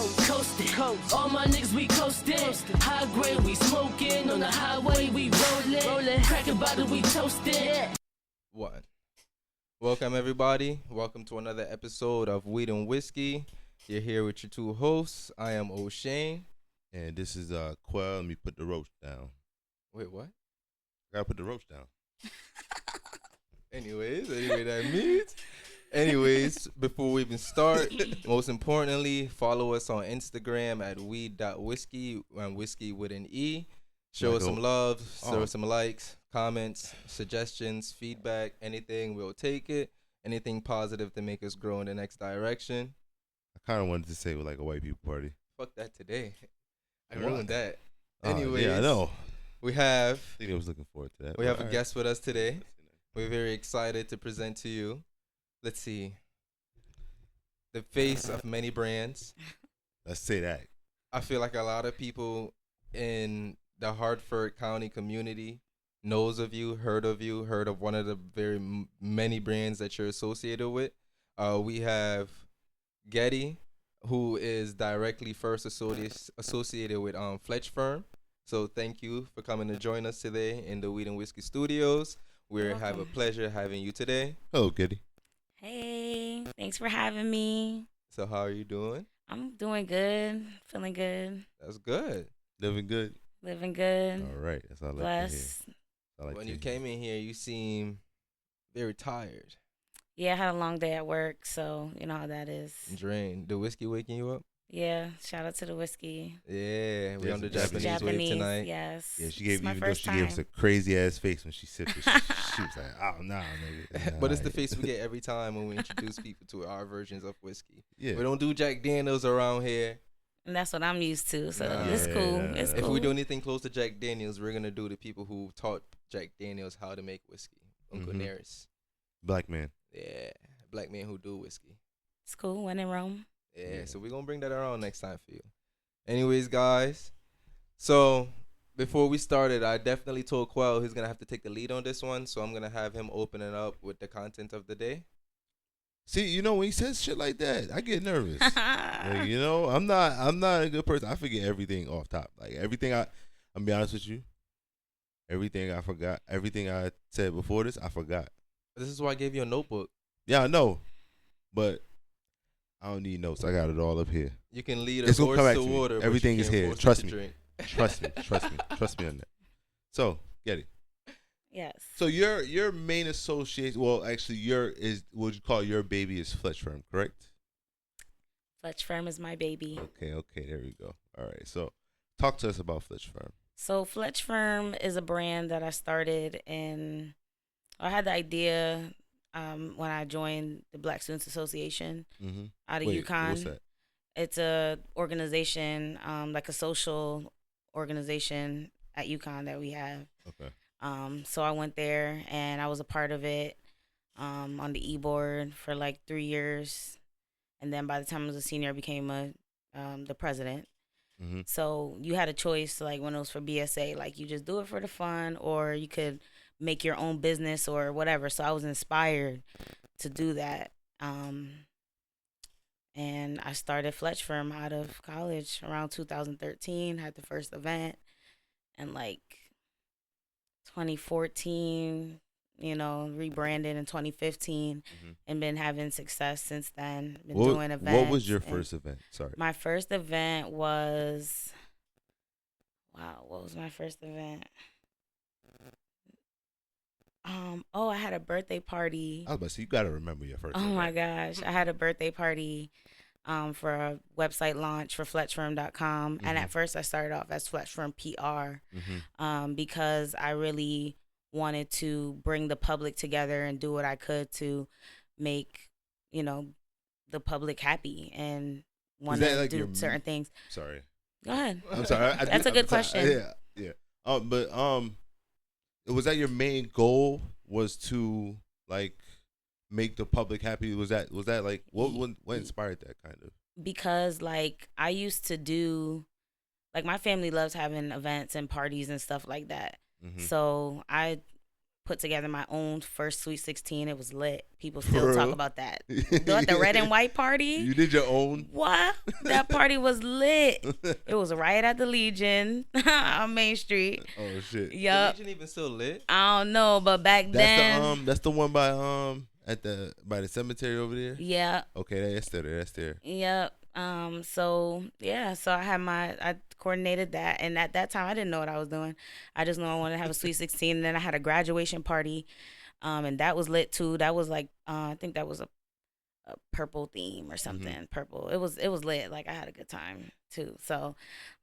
coasting. All my niggas we coasting. High grade we smoking. On the highway we rolling. Crack a bottle we toasting. What? Welcome everybody. Welcome to another episode of Weed and Whiskey. You're here with your two hosts. I am O'Shane. And this is Quell. Let me put the roach down. Wait, what? I gotta put the roach down. Anyway, that means. Anyways, before we even start, most importantly, follow us on Instagram at weed.whiskey and whiskey with an E. Show us some love, show us some likes, comments, suggestions, feedback, anything, we'll take it. Anything positive to make us grow in the next direction. I kind of wanted to say with like a white people party. Fuck that today. I ruined that. Anyways, yeah, I know. I think I was looking forward to that. We have a guest with us today. We're very excited to present to you. Let's see. The face of many brands. Let's say that. I feel like a lot of people in the Hartford County community knows of you, heard of one of the very many brands that you're associated with. We have Getty, who is directly first associated with Fletch firm. So thank you for coming to join us today in the Weed and Whiskey Studios. We have a pleasure having you today. Hello, Getty. Hey, thanks for having me. So how are you doing? I'm doing good, feeling good. That's good. Living good. Living good. All right, that's all I like Blessed. to hear. When you came in here, you seem very tired. Yeah, I had a long day at work, so you know how that is. Drained. The whiskey waking you up? Yeah, shout out to the whiskey. Yeah, we on the Japanese wave tonight. Yes. Yeah, she gave gave us a crazy ass face when she sipped it. She was like, "Oh no, nigga." But it's the face we get every time when we introduce people to our versions of whiskey. Yeah, we don't do Jack Daniels around here. And that's what I'm used to, so it's cool. It's cool. If we do anything close to Jack Daniels, we're gonna do the people who taught Jack Daniels how to make whiskey. Uncle Nearest. Black man. Yeah, black man who do whiskey. It's cool. When in Rome. Yeah, so we're going to bring that around next time for you. Anyways, guys, so before we started, I definitely told Quell he's going to have to take the lead on this one, so I'm going to have him open it up with the content of the day. See, you know, when he says shit like that, I get nervous. Like, you know, I'm not a good person. I forget everything off top. Like, everything I'm be honest with you, everything I forgot, everything I said before this, I forgot. This is why I gave you a notebook. Yeah, I know, but I don't need notes. I got it all up here. You can lead a horse to water. Everything is here. Trust me. Trust me on that. So, get it. Yes. So your main association, well, actually, what you call your baby is Fletch Firm, correct? Fletch Firm is my baby. Okay, there we go. All right, so talk to us about Fletch Firm. So Fletch Firm is a brand that I started I had the idea when I joined the Black Students Association out of UConn. What's that? It's a organization, like a social organization at UConn that we have. Okay. So I went there and I was a part of it on the e-board for like 3 years. And then by the time I was a senior, I became the president. Mm-hmm. So you had a choice, like when it was for BSA, like you just do it for the fun, or you could make your own business or whatever. So I was inspired to do that. And I started Fletch Firm out of college around 2013, had the first event. And like 2014, you know, rebranded in 2015 and been having success since then. Been doing events. What was your first event? Sorry. My first event was, what was my first event? I had a birthday party. I was about to say, you got to remember your first event. event. My gosh. I had a birthday party for a website launch for FletchFirm.com. And at first I started off as Fletch Firm PR because I really wanted to bring the public together and do what I could to make, you know, the public happy and want to do certain things. Sorry. Go ahead. I'm sorry. That's a good question. Yeah. But was that your main goal, was to like make the public happy? Was that like what inspired that kind of? Because like I used to do, like my family loves having events and parties and stuff like that. So I put together my own first Sweet 16. It was lit. People For still talk real? about that. At the red and white party. You did your own. What? That party was lit. It was right at the Legion on Main Street. Oh shit. The Yup. Legion even still lit? I don't know, but back then. That's the one by by the cemetery over there. Yeah. Okay, that's still there. That's there. Yep. So yeah, so I coordinated that, and at that time I didn't know what I was doing. I just know I wanted to have a Sweet 16, and then I had a graduation party, and that was lit too. That was like I think that was a purple theme or something. Purple. It was lit. Like I had a good time too. So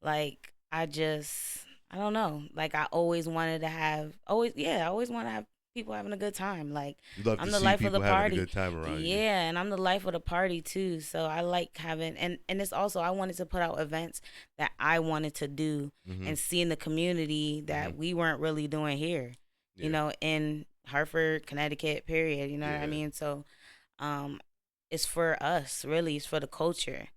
like I don't know. Like I always wanted to have I always want to have people having a good time. Like You love I'm to the see life of people the having party. a good time around you. Yeah, and I'm the life of the party too. So I like having and it's also I wanted to put out events that I wanted to do and see in the community that we weren't really doing here. Yeah. You know, in Hartford, Connecticut, period. You know what I Yeah. mean? So it's for us, really. It's for the culture.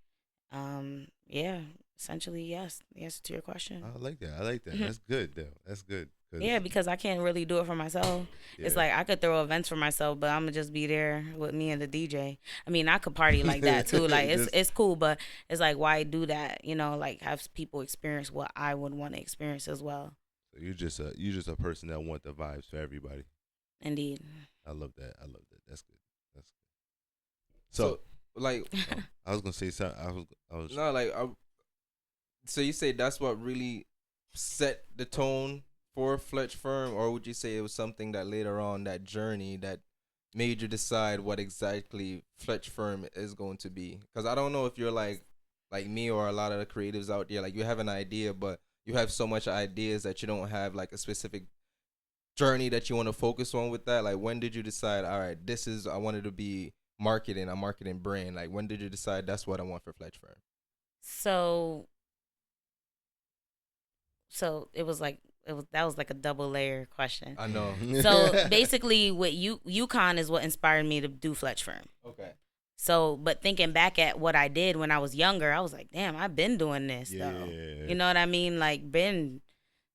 Yeah, essentially, yes. The answer to your question. I like that. That's good though. That's good. 'Cause- Yeah, because I can't really do it for myself. It's Yeah. like I could throw events for myself, but I'm gonna just be there with me and the DJ. I mean, I could party like that too. Like it's cool, but it's like why do that? You know, like have people experience what I would want to experience as well. So you're just a person that want the vibes for everybody. Indeed. I love that. That's good. That's good. So, like, I was gonna say something. I was. no, like, so you say that's what really set the tone for Fletch Firm, or would you say it was something that later on that journey that made you decide what exactly Fletch Firm is going to be? Because I don't know if you're like me or a lot of the creatives out there, like you have an idea, but you have so much ideas that you don't have like a specific journey that you want to focus on with that. Like, when did you decide, all right, I wanted to be a marketing brand? Like, when did you decide that's what I want for Fletch Firm? So that was like a double layer question. I know. So basically, what UConn is what inspired me to do Fletch Firm. Okay. So, but thinking back at what I did when I was younger, I was like, damn, I've been doing this though. You know what I mean? Like been.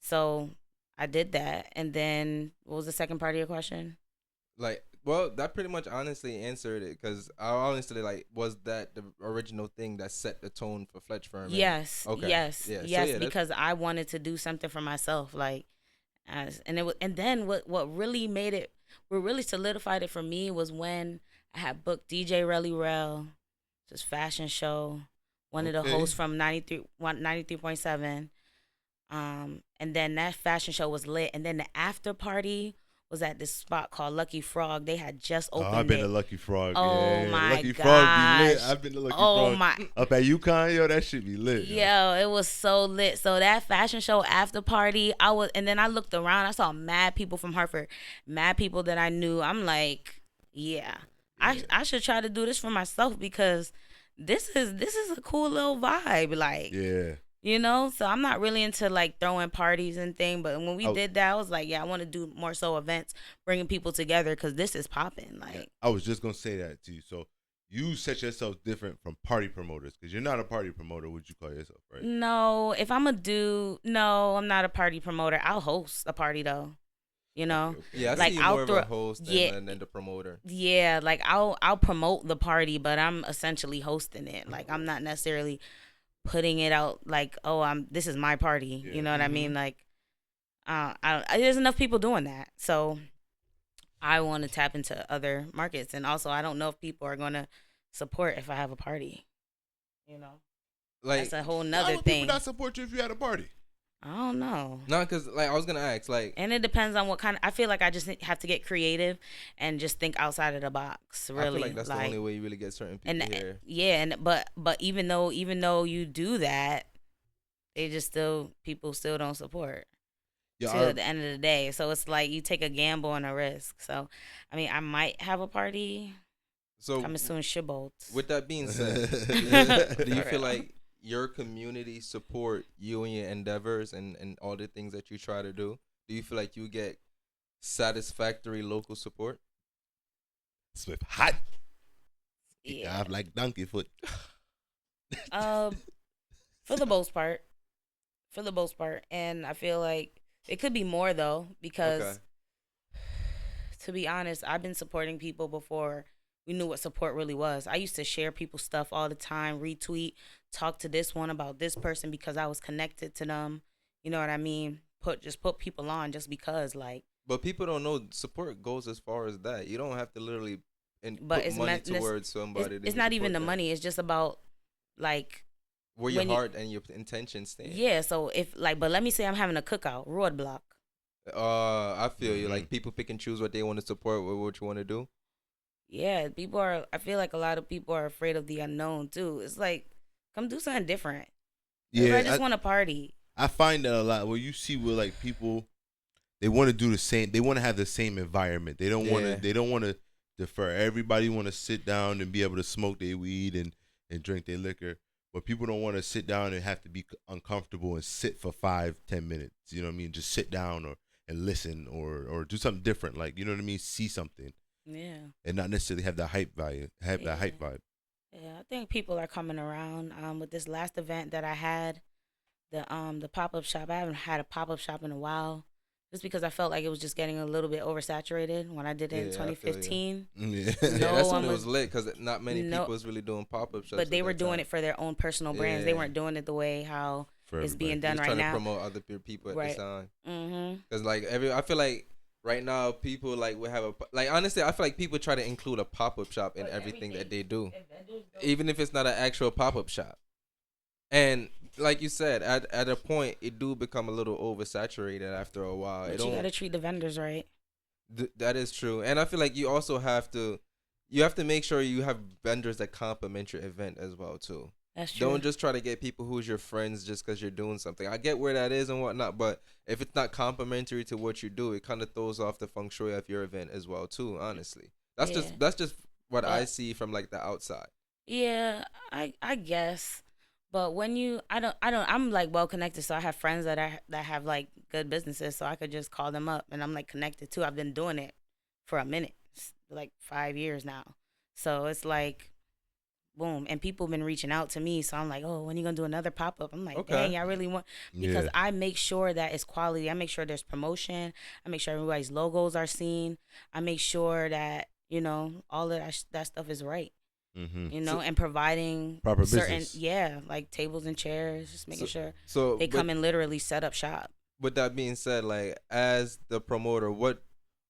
So I did that, and then what was the second part of your question? Like, well, that pretty much honestly answered it, because I honestly, like, was that the original thing that set the tone for Fletch Firm? Yes. Okay. Yes. Yeah. So, Yes. yeah, because I wanted to do something for myself, like, and then what really made it, what really solidified it for me was when I had booked DJ Relly Rel, this fashion show, one of the hosts from 93.7. And then that fashion show was lit, and then the after party was at this spot called Lucky Frog. They had just opened it. I've been to Lucky Frog. Oh yeah. my Lucky Frog be lit. gosh. I've been to Lucky Oh Frog. my. Up at UConn, yo, that shit be lit. Yo, it was so lit. So that fashion show after party, and then I looked around. I saw mad people from Hartford, mad people that I knew. I'm like, yeah. I should try to do this for myself, because this is a cool little vibe. Like, Yeah. you know, so I'm not really into like throwing parties and thing, but when we did that, I was like, yeah, I want to do more so events, bringing people together, because this is popping. Like, Yeah, I was just gonna say that to you. So you set yourself different from party promoters, because you're not a party promoter. Would you call yourself, right? no, if I'm no, I'm not a party promoter. I'll host a party though, you know. Okay. Yeah, I Like, see you more of a host than the promoter. Yeah, like I'll promote the party, but I'm essentially hosting it. Like, I'm not necessarily putting it out like, oh, this is my party. Yeah. You know what I mean? Like, there's enough people doing that, so I want to tap into other markets, and also I don't know if people are gonna support if I have a party. You know, Like, that's a whole Why nother would thing. people not support you if you had a party? I don't know. no, because like I was gonna ask, like, And it depends on what kind. I feel like I just have to get creative and just think outside of the box. Really, I feel like that's the only way you really get certain people and here. yeah, but even though you do that, people still don't support Yeah, till the end of the day. So it's like you take a gamble and a risk. So I mean, I might have a party So coming soon. Shibboleth. with that being said, do you For feel real. like your community support you and your endeavors and all the things that you try to do? Do you feel like you get satisfactory local support? Swift hot. Yeah. I'm like donkey foot. For the most part, and I feel like it could be more though, because Okay. To be honest, I've been supporting people before we knew what support really was. I used to share people's stuff all the time, retweet, talk to this one about this person because I was connected to them. You know what I mean? Put people on just because, like. But people don't know support goes as far as that. You don't have to literally But put it's money meant- towards somebody. It's, to it's not even the support them. money. It's just about like Where your when you- heart and your intention stand. yeah. So if like, but let me say I'm having a cookout, roadblock. I feel you. Mhm. Like people pick and choose what they want to support with what you want to do. Yeah, people are. I feel like a lot of people are afraid of the unknown too. It's like, come do something different. Yeah, I just want to party. I find that a lot. Where you see where like people, they want to do the same. They want to have the same environment. They don't want to. Yeah. They don't want to defer. Everybody want to sit down and be able to smoke their weed and drink their liquor. But people don't want to sit down and have to be uncomfortable and sit for 5-10 minutes. You know what I mean? Just sit down and listen or do something different. Like, you know what I mean? See something Yeah. and not necessarily have that hype value. Have that hype vibe. Yeah, I think people are coming around. With this last event that I had, the pop up shop. I haven't had a pop up shop in a while, just because I felt like it was just getting a little bit oversaturated when I did it in Yeah, I feel you. 2015. Yeah. Yeah, No that's one when it was- was lit because not many No- people was really doing pop up shops. But they were doing it for their own personal brands. They Yeah. weren't doing it the way how For it's everybody. being done Just right trying now. to promote other people at Right. the time. Mm-hmm. Because like I feel like right now people like will have like honestly I feel like people try to include a pop up shop in But everything that they everything- do, even if it's not an actual pop up shop. And like you said, at a point it do become a little oversaturated after a while. But It you don't. gotta treat the vendors right. That is true, and I feel like you also have to make sure you have vendors that complement your event as well too. That's true. Don't just try to get people who's your friends just because you're doing something. I get where that is and whatnot, but if it's not complimentary to what you do, it kind of throws off the feng shui of your event as well too. Honestly, that's Yeah. just what I But- see from like the outside. Yeah, I guess. But when you, I'm like well connected, so I have friends that have like good businesses, so I could just call them up, and I'm like connected too. I've been doing it for a minute, like 5 years now. So it's like, boom, and people been reaching out to me. So I'm like, oh, when you gonna do another pop up? I'm like, Okay. dang, I really want, because Yeah. I make sure that it's quality. I make sure there's promotion. I make sure everybody's logos are seen. I make sure that all of that stuff is right. Mm-hmm. And providing Proper certain, business. yeah, like tables and chairs, just making sure So they come and literally set up shop. With that being said, like as the promoter, what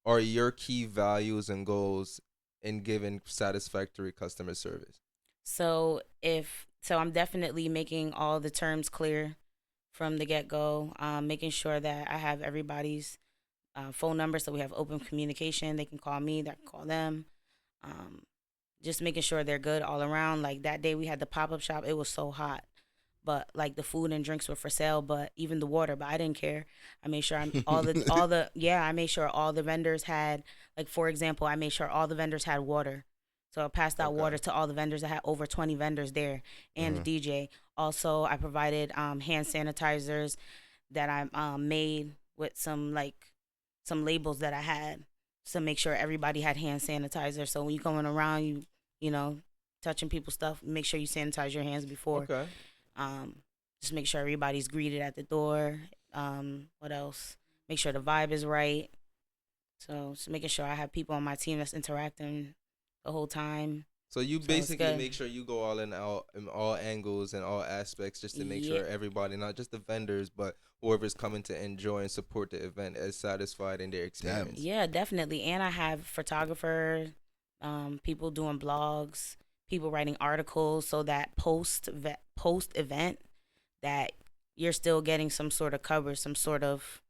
are your key values and goals in giving satisfactory customer service? So I'm definitely making all the terms clear from the get go, making sure that I have everybody's phone number, so we have open communication. They can call me, they can call them. Just making sure they're good all around. Like that day we had the pop up shop, it was so hot, but like the food and drinks were for sale, but even the water. But I didn't care. I made sure I made sure all the vendors had, like for example, I made sure all the vendors had water. So I passed out Okay. water to all the vendors. I had over 20 vendors there and the DJ. Also, I provided hand sanitizers that I made with some labels that I had to make sure everybody had hand sanitizer. So when you're going around, touching people's stuff, make sure you sanitize your hands before. Okay. Just make sure everybody's greeted at the door. What else? Make sure the vibe is right. So just making sure I have people on my team that's interacting the whole time. So you So it's basically good. make sure you go all in all angles and all aspects just to make sure Yeah. everybody, not just the vendors, but whoever's coming to enjoy and support the event is satisfied in their experience. Yeah, definitely. And I have photographers, people doing blogs, people writing articles, so that post event that you're still getting some sort of coverage, some sort of,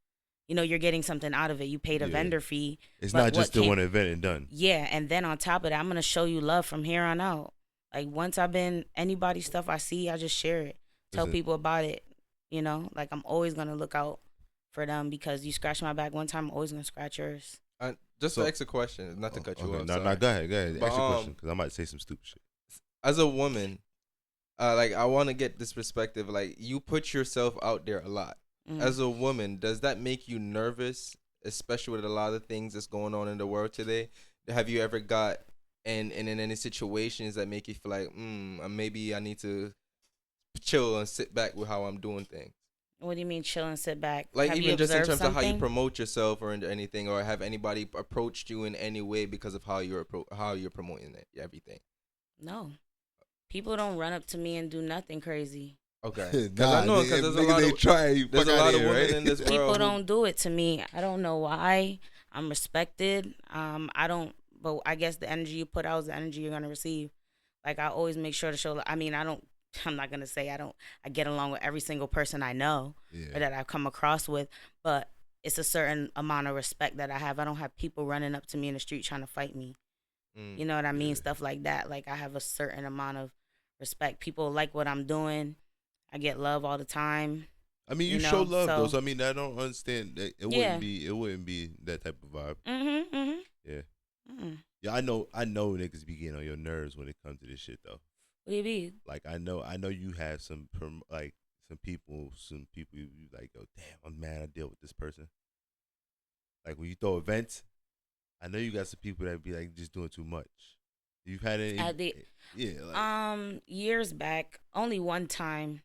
you're getting something out of it. You paid a Yeah. vendor fee. It's but not what just the came- one event and done. Yeah, and then on top of that, I'm gonna show you love from here on out. Like once I've been anybody's stuff I see, I just share it, tell Listen. people about it. Like I'm always gonna look out for them, because you scratch my back one time, I'm always gonna scratch yours. Just So- to ask a question, not to cut you Okay, off. no, sorry. go ahead. But, Ask your question because I might say some stupid shit. As a woman, like I want to get this perspective. Like you put yourself out there a lot. Mm. As a woman, does that make you nervous, especially with a lot of things that's going on in the world today? Have you ever got in any situations that make you feel like, maybe I need to chill and sit back with how I'm doing things? What do you mean chill and sit back? Like Have you even just in observed terms of how you something? promote yourself or anything, or have anybody approached you in any way because of how you're promoting it, everything. No. People don't run up to me and do nothing crazy. Okay. Because Nah, I know because there's a niggas lot ain't of try you. there's Fuck a lot outta of here, women right? in this world. People who- don't do it to me. I don't know why. I'm respected. I don't, but I guess the energy you put out is the energy you're gonna receive. Like I always make sure to show. I mean, I'm not gonna say I get along with every single person I know or that I've come across with, but it's a certain amount of respect that I have. I don't have people running up to me in the street trying to fight me. You know what I mean? Stuff like that. Like I have a certain amount of respect. People like what I'm doing. I get love all the time. I mean, you You show know, love though. so- So I mean, I don't understand. That it Yeah. wouldn't be that type of vibe. Mm-hmm. Yeah. Mm-hmm. Yeah, I know niggas be getting on your nerves when it comes to this shit though. What do you mean? Like I know you have some people you like, oh damn, I'm mad I deal with this person. Like when you throw events, I know you got some people that be like just doing too much. You've had any? Years back, only one time,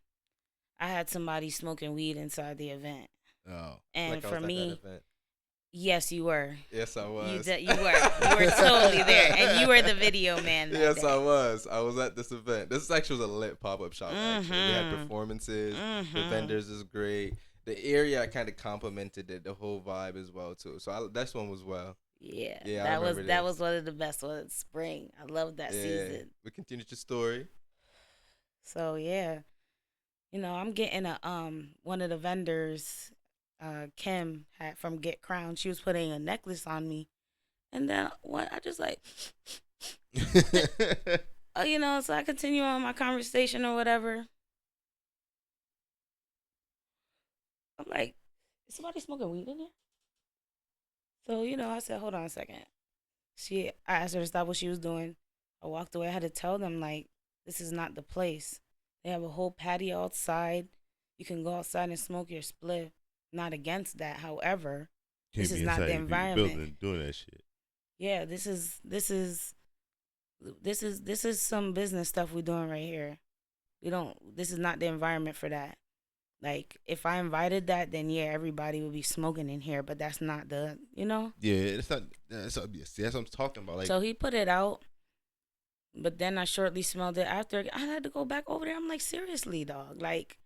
I had somebody smoking weed inside the event, Oh, and like I for was at me, that event. yes, you were. Yes, I was. You were totally there, and you were the video man. That Yes, day. I was. I was at this event. This actually was a lit pop-up shop. Actually, we had Mhm. performances. The Mhm. vendors is great. The area kind of complemented it, the whole vibe as well too. So that one was well. Yeah, Yeah, I that was remember that this. was one of the best ones. Spring, I love that season. We continued your story. So yeah, I'm getting a one of the vendors, Kim had from Get Crowned. She was putting a necklace on me, and then what? I just like, so I continue on my conversation or whatever. I'm like, is somebody smoking weed in here? So I said, hold on a second. I asked her to stop what she was doing. I walked away. I had to tell them like, this is not the place. They have a whole patio outside. You can go outside and smoke your spliff. Not against that. However, Can't this be is not inside the your environment. building doing that shit. Yeah, this is some business stuff we're doing right here. This is not the environment for that. Like, if I invited that, then yeah, everybody would be smoking in here, but that's not Yeah, it's not. That's what I'm talking about. Like, So he put it out, but then I shortly smelled it after. I had to go back over there. I'm like, seriously, dog, like,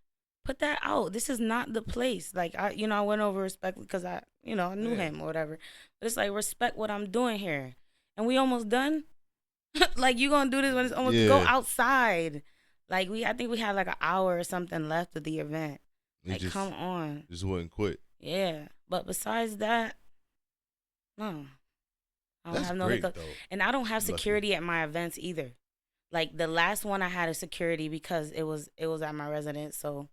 put that out. This is not the place. Like, I went over respectfully because I knew him or whatever. But it's like, respect what I'm doing here. And we almost done. Like, you gonna do this when it's almost go outside. Like, I think we had like an hour or something left of the event. Like, come on. Just wouldn't quit. Yeah. But besides that, no. I don't That's have no great, hiccup. though. And I don't have Lucky. security at my events either. Like the last one I had a security because it was at my residence, so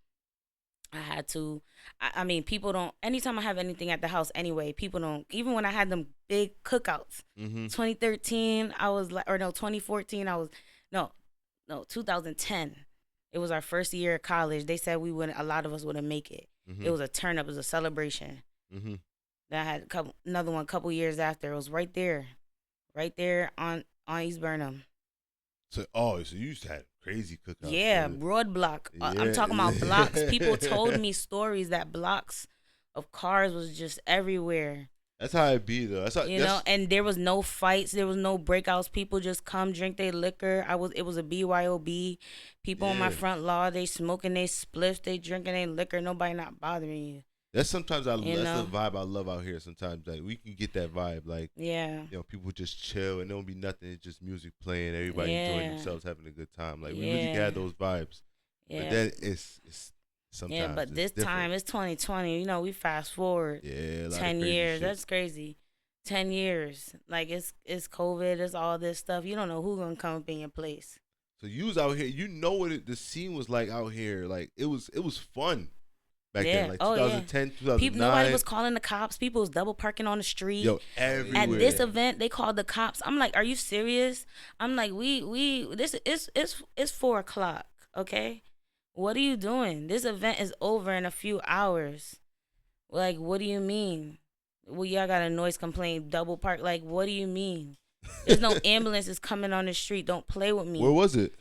I had to. I mean, people don't. Anytime I have anything at the house, anyway, people don't. Even when I had them big cookouts, 2013, I was like, or no, 2014, I was no, 2010. It was our first year of college. They said a lot of us wouldn't make it. It was a turn up. It was a celebration. Then I had another one a couple years after. It was right there on East Burnham. So you used to have crazy cookouts. Yeah, too. broad block. I'm Yeah. talking about blocks. People told me stories that blocks of cars was just everywhere. That's how it be though. And there was no fights, there was no breakouts. People just come drink their liquor. It was a BYOB. People on my front lawn, they smoking they spliffs, they drinking their liquor. Nobody not bothering you. That's sometimes that's You know? the vibe I love out here. Sometimes like we can get that vibe, like Yeah. people just chill and there don't be nothing. It's just music playing, everybody enjoying Yeah. themselves, having a good time. Like we really Yeah. got those vibes. Yeah. But then it's sometimes. Yeah, but it's this different. time it's 2020. We fast forward. Yeah, a lot of 10 crazy years. shit. That's crazy. 10 years. Like it's COVID, it's all this stuff. You don't know who's gonna come up in your place. So you was out here. You know what the scene was like out here. Like it was fun back Yeah. then. Like Oh, yeah. 2010, 2009. Nobody was calling the cops. People was double parking on the street. Yo, everywhere. At this event, they called the cops. I'm like, are you serious? I'm like, this is it's 4:00. Okay, what are you doing? This event is over in a few hours. Like, what do you mean? Well, y'all got a noise complaint, double park. Like, what do you mean? There's no ambulances coming on the street. Don't play with me. Where was it?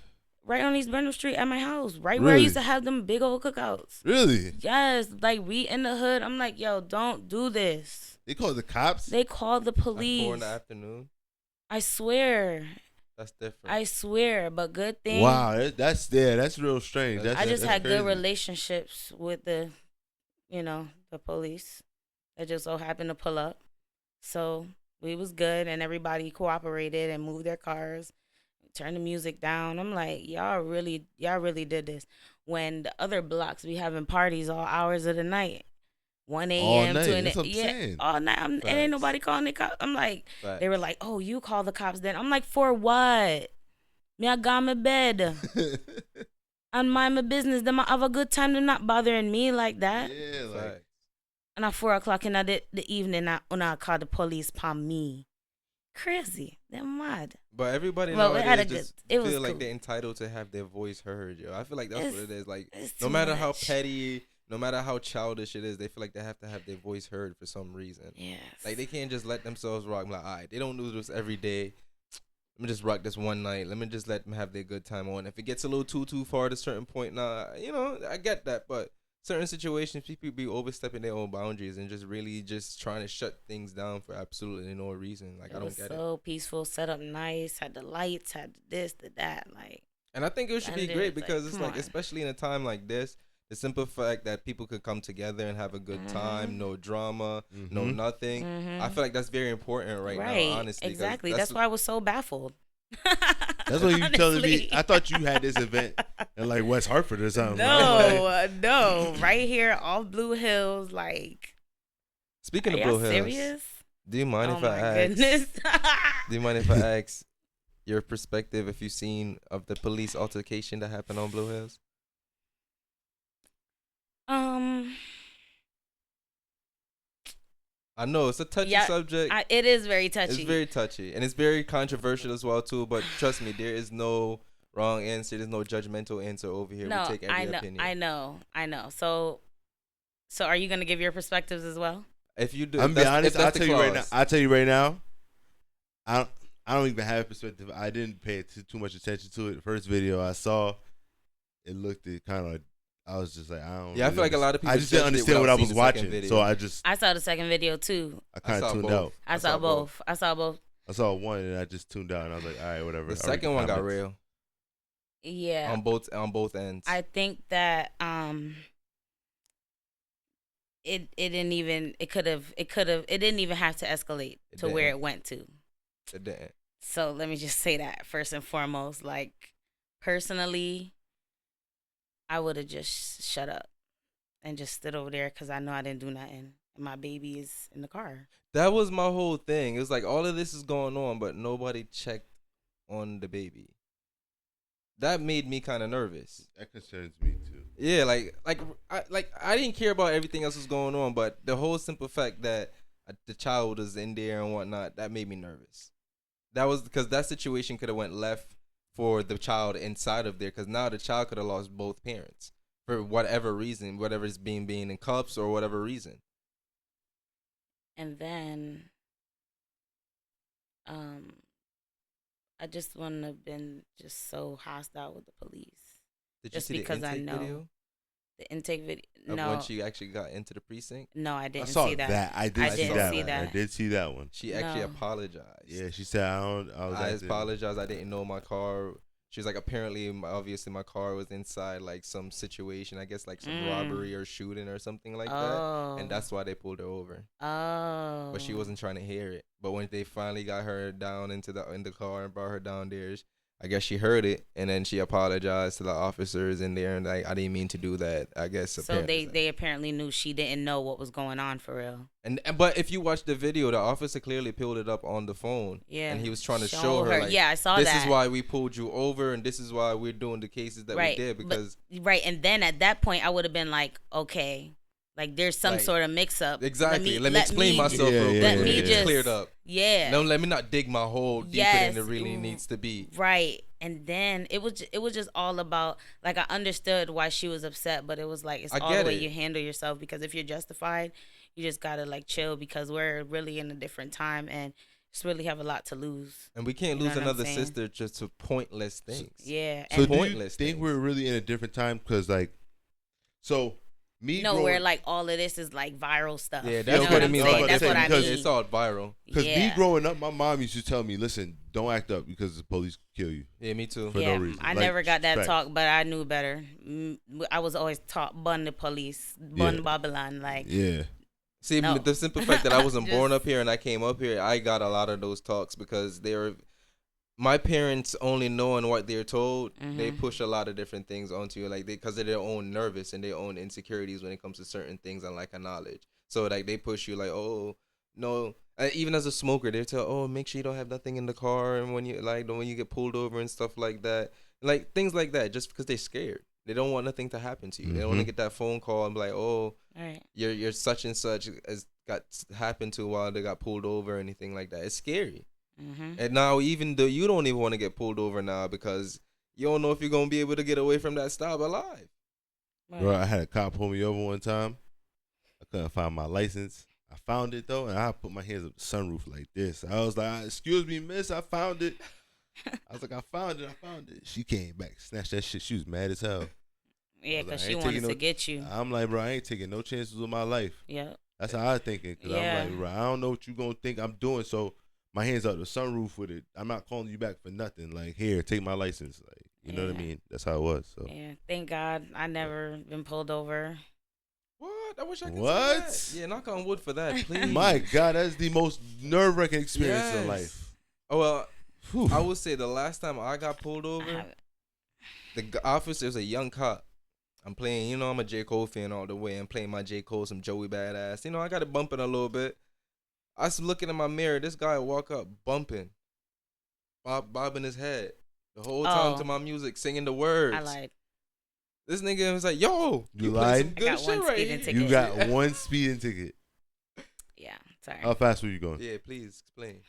right on East Burnham Street at my house, right where I Really? used to have them big old cookouts. Really? Yes, like we in the hood. I'm like, yo, don't do this. They called the cops? They called the At 4 police. in the afternoon. I swear. That's different. I swear. But good thing. Wow, that's real strange. I I just that's had good crazy. relationships with the police. That just so happened to pull up. So we was good and everybody cooperated and moved their cars, turned the music down. I'm like, y'all really did this. When the other blocks be having parties all hours of the night. 1 All a.m. night, 2 that's what I'm yeah, saying. all night. And ain't nobody calling the cops. I'm like, Facts. they were like, oh, you call the cops then. I'm like, for what? Me, I got my bed. And mind my business. Them I have a good time. They're not bothering me like that. Yeah, like Facts. And at 4 o'clock in the evening, I called the police upon me. Crazy. They're mad. But everybody Well, we had nowadays a just good- it was feel like cool. they're entitled to have their voice heard, yo. I feel like that's what it is. Like, It's no too matter how much. petty, no matter how childish it is, they feel like they have to have their voice heard for some reason. Yes. Like, they can't just let themselves rock. Like, all right, they don't do this every day. Let me just rock this one night. Let me just let them have their good time on. If it gets a little too far at a certain point, I get that. But certain situations, people be overstepping their own boundaries and just really just trying to shut things down for absolutely no reason. Like, I It don't was get it. so peaceful, set up nice, had the lights, had this, the that. Like, And I think it should be Blended, great like, because it's come like, on. especially in a time like this, the simple fact that people could come together and have a good time, no drama, no Mhm. nothing. I feel like that's very important right now, honestly. 'cause exactly. That's why I was so baffled. that's what you telling me. Honestly. I thought you had this event in like West Hartford or something. No, right here off Blue Hills. Like, Speaking are of y'all Blue Hills, serious? do you mind Oh if I my ask? goodness. Do you mind if I ask your perspective if you've seen of the police altercation that happened on Blue Hills? I know it's a touchy Yeah, subject. It is very touchy. It's very touchy and it's very controversial as well too. But trust me, there is no wrong answer. There's no judgmental answer over here. No, We take every I know, opinion. I know. So are you gonna give your perspectives as well? If you do, I'm gonna be honest. I'll tell you right now. I don't even have a perspective. I didn't pay too much attention to it. The first video I saw, it looked kind of. I was just like, I don't. Yeah, I feel like a lot of people I just didn't judged it understand what I without was seeing the second watching, video. so I just I saw the second video too. I kind I of saw tuned both. out. I saw both. I saw both. I saw one and I just tuned out, and I was like, all right, whatever. The I read second one got comments. real Yeah. on both ends. I think that it didn't even it didn't even have to escalate It to where didn't. it went to. It didn't. So let me just say that first and foremost. Like, personally, I would have just shut up and just stood over there because I know I didn't do nothing. And my baby is in the car. That was my whole thing. It was like all of this is going on, but nobody checked on the baby. That made me kind of nervous. That concerns me too. Yeah, I didn't care about everything else was going on, but the whole simple fact that the child was in there and whatnot, that made me nervous. That was because that situation could have went left for the child inside of there, because now the child could have lost both parents for whatever reason, whatever it's being in cups or whatever reason. And then I just wouldn't have been just so hostile with the police. Did Just you see because the I intake know. video The intake video. of No, when she actually got into the precinct? no, I I didn't saw see that. I did I see didn't that see one. that. I did see that one. She actually No. apologized. Yeah, she said I was I acting- apologize. I didn't know my car. She was like, apparently, obviously, my car was inside like some situation. I guess like some robbery or shooting or something like that. And that's why they pulled her over. Oh. But she wasn't trying to hear it. But when they finally got her down in the car and brought her down there, I guess she heard it, and then she apologized to the officers in there, and like, I didn't mean to do that. I guess. So apparently. they apparently knew she didn't know what was going on for real. But if you watch the video, the officer clearly pulled it up on the phone. Yeah. And he was trying to show her, like, yeah, I saw this that. is why we pulled you over, and this is why we're doing the cases that we did, because right, and then at that point I would have been like, okay, like there's some Like, sort of mix up. exactly. Let me explain myself Yeah, real quick. yeah, Let and me get it just cleared up. Yeah. No, let me not dig my hole deeper Yes. than it really needs to be. Right. And then it was just all about, like, I understood why she was upset, but it was like, it's I all get the way it. you handle yourself, because if you're justified, you just gotta like chill, because we're really in a different time, and just really have a lot to lose. And we can't You know lose what I'm another saying? sister just to pointless things. Yeah. So And do you pointless think things. we're really in a different time? Because like, so me no, growing, where like all of this is like viral stuff. Yeah, You that's know what what I I'm mean. saying? Like, That's what I because mean. It's all viral. because me Yeah. growing up, my mom used to tell me, "Listen, don't act up because the police kill you Yeah, me too. for Yeah, no reason." I Like, never got that facts. talk, but I knew better. I was always taught bun the police, bun Yeah. Babylon. Like, Yeah, See, No. the simple fact that I wasn't born Just- up here and I came up here, I got a lot of those talks because my parents only knowing what they're told, they Mhm. push a lot of different things onto you, like because of their own nervous and their own insecurities when it comes to certain things and like a knowledge. So like they push you like, oh no, even as a smoker, they tell, oh, make sure you don't have nothing in the car, and when you get pulled over and stuff like that, like things like that, just because they're scared. They don't want nothing to happen to you. They don't want to Mhm. get that phone call and be like, oh, all right. you're such and such has got happened to while they got pulled over or anything like that. It's scary. Mm-hmm. And now even though you don't even want to get pulled over now because you don't know if you're gonna be able to get away from that stop alive. bro. I had a cop pull me over one time. I couldn't find my license. I found it though, and I put my hands up the sunroof like this. I was like, "Excuse me, miss, I found it." I was like, I found it. She came back, snatched that shit. She was mad as hell. Yeah, I was like, because I she ain't wanted taking to no- get you. I'm like, bro, I ain't taking no chances with my life. Yeah. That's how I thinking. Cause Yeah. I'm like, bro, I don't know what you gonna think I'm doing. So my hands up the sunroof with it. I'm not calling you back for nothing. Like, here, take my license. Like, you know what I Yeah. mean? That's how it was. So Yeah. Thank God I never been pulled over. What? I wish I could What? say that. Yeah, knock on wood for that, please. my God, that's the most nerve wracking experience in Yes. life. Oh well, Whew. I would say the last time I got pulled I over, haven't- the officer was a young cop. I'm playing, I'm a J. Cole fan all the way. I'm playing my J. Cole, some Joey Badass. I got it bumping a little bit. I was looking in my mirror. This guy walk up bumping, bobbing his head the whole time Oh. to my music, singing the words. I lied. This nigga was like, "Yo, You play lied? some I good got shit one right speeding here." ticket. You got one speeding ticket. Yeah. Sorry. How fast were you going? Yeah, please explain.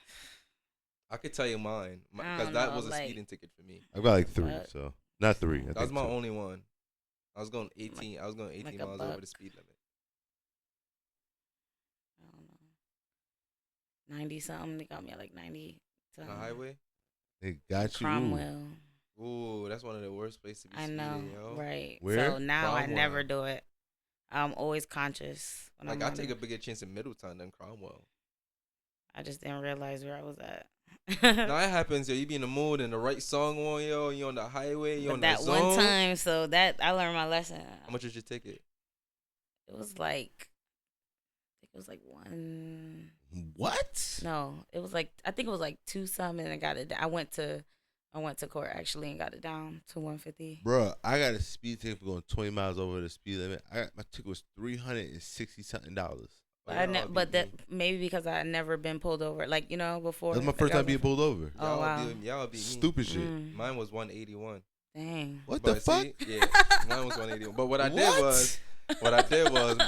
I could tell you mine I because don't that know, was a like- speeding ticket for me. I've got like 3, What? so not 3. I That was think my 2. only one. I was going 18. I was going 18 like a miles over buck. the speed limit. I don't know. 90 something. They got me at like 90 On something. the highway. They got you. Cromwell. Ooh, that's one of the worst places to be I speeding, know. yo. Right. Where? So now I Cromwell. never do it. I'm always conscious. When Like I'm I on take it. a bigger chance in Middletown than Cromwell. I just didn't realize where I was at. Now it happens, yo. You be in the mood and the right song on, yo. You on the highway. You But on that the zone. one time, so that I learned my lesson. How much was your ticket? It was like, I think it was like one. What? No, it was like I think it was like 2 something, and I got it. I went to court actually and got it down to 150. Bruh, I got a speed ticket for going 20 miles over the speed limit. My ticket was $360 something. But, Oh, y'all but beat that me. maybe because I had never been pulled over, like before. That's my like, first I time was being pulled over. Oh, Y'all wow. y'all beat me. Stupid shit. Mm, Mine was 181. dang. What But the fuck? see, yeah, mine was 181. But what I did What? was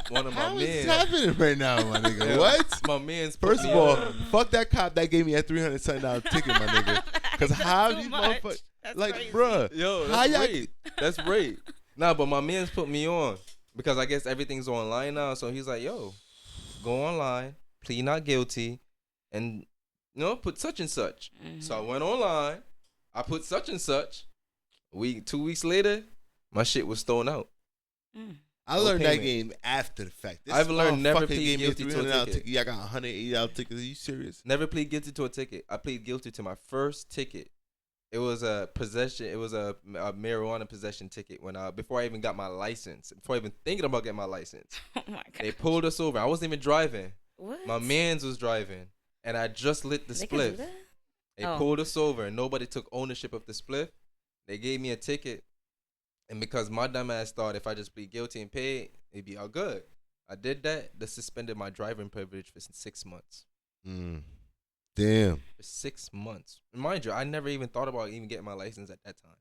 one of my How is men. this happening right now, my nigga? Yeah, What? My man's put First me of all, on. fuck that cop that gave me that $300 something ticket, my nigga. Because how Too these much. motherfuckers, That's like, crazy. bruh, Yo, how that's y'all- rape. That's rape. Nah, but my man's put me on because I guess everything's online now. So he's like, yo, go online, plead not guilty, and put such and such. Mhm. So I went online, I put such and such. 2 weeks later, my shit was thrown out. Mm. I No learned that payment. game after the fact. This I've learned never motherfucker plead gave me a guilty to a $300 ticket. ticket. Yeah, I got a $180 ticket. Are you serious? Never plead guilty to a ticket. I plead guilty to my first ticket. It was a possession. It was a marijuana possession ticket before I even got my license. Before even thinking about getting my license, Oh my god. they pulled us over. I wasn't even driving. What? My man's was driving, and I just lit the They can do spliff. that? They Oh. pulled us over, and nobody took ownership of the spliff. They gave me a ticket, and because my dumb ass thought if I just plead guilty and pay, it'd be all good. I did that. They suspended my driving privilege for 6 months. Damn. For 6 months. And mind you, I never even thought about even getting my license at that time.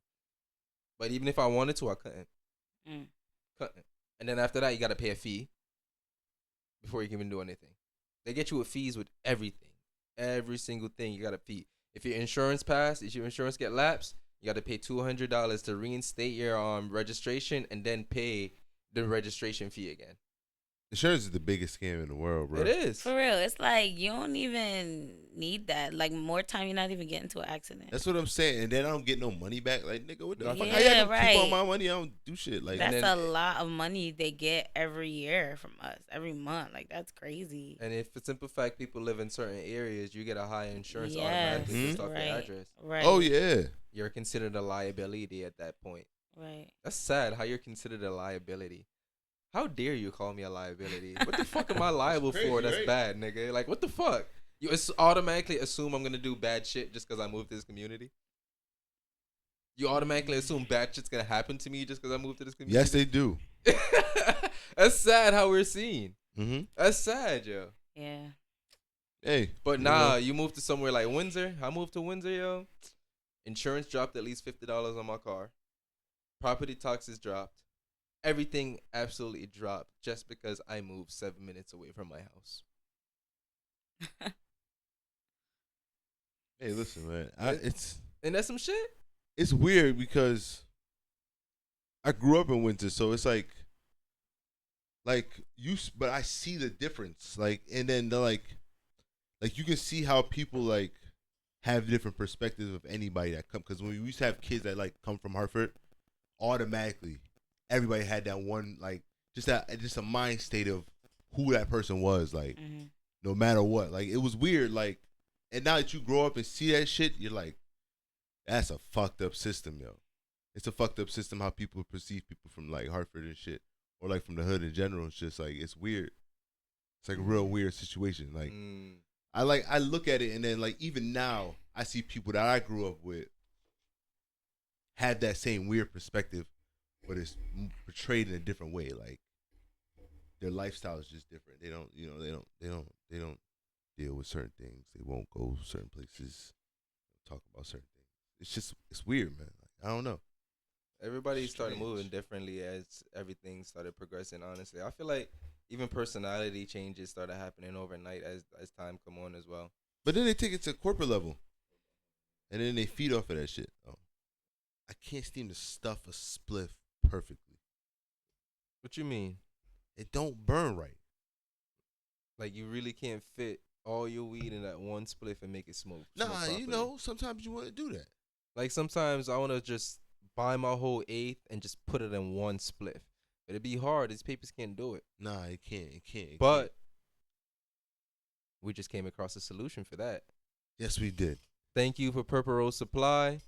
But even if I wanted to, I couldn't. Mm. Couldn't. And then after that, you got to pay a fee before you can even do anything. They get you with fees with everything. Every single thing, you got a fee. If your insurance if your insurance get lapsed, you got to pay $200 to reinstate your registration and then pay the registration fee again. Insurance is the biggest scam in the world, bro. It is. For real, it's like you don't even need that. Like more time, you're not even getting into an accident. That's what I'm saying. And then I don't get no money back. Like, nigga, what the fuck? Nothing. How y'all Yeah, gonna keep all right. my money? I don't do shit. Like, That's then- a lot of money they get every year from us, every month. Like that's crazy. And if for simple fact people live in certain areas, you get a higher insurance Yes, automatically based off your right, address. right. oh yeah. You're considered a liability at that point. Right. That's sad how you're considered a liability. How dare you call me a liability? What the fuck am I liable That's for? crazy, That's right? bad, nigga. Like, what the fuck? You automatically assume I'm gonna do bad shit just because I moved to this community? You automatically assume bad shit's gonna happen to me just because I moved to this community? Yes, they do. That's sad how we're seen. Mm-hmm. That's sad, yo. Yeah. Hey, But you nah, know, you moved to somewhere like Windsor. I moved to Windsor, yo. Insurance dropped at least $50 on my car. Property taxes dropped. Everything absolutely dropped just because I moved 7 minutes away from my house. hey, listen, man. And that's some shit. It's weird because I grew up in Winter, so it's like but I see the difference. Like, and then the like you can see how people like have different perspectives of anybody that come. Because when we used to have kids that like come from Hartford, automatically everybody had that one like just a mind state of who that person was. Like, Mm-hmm. no matter what, like it was weird. Like, and now that you grow up and see that shit, you're like, that's a fucked up system, yo. It's a fucked up system how people perceive people from like Hartford and shit, or like from the hood in general. It's just like it's weird. It's like a real weird situation. Like I look at it and then like even now I see people that I grew up with had that same weird perspective, but it's portrayed in a different way. Like their lifestyle is just different. They don't, they don't deal with certain things. They won't go certain places, talk about certain things. It's weird, man. Like, I don't know. Everybody started Strange. moving differently as everything started progressing, honestly. I feel like even personality changes started happening overnight as time come on as well. But then they take it to corporate level, and then they feed off of that shit. Oh, I can't seem to stuff a spliff perfectly. What you mean? It don't burn right. Like you really can't fit all your weed in that one spliff and make it smoke? Nah, properly? you know, sometimes you want to do that. Like sometimes I want to just buy my whole eighth and just put it in one spliff. It'd be hard. These papers can't do it. Nah, it can't. It can't. But we just came across a solution for that. Yes, we did. Thank you for Purple Rose Supply.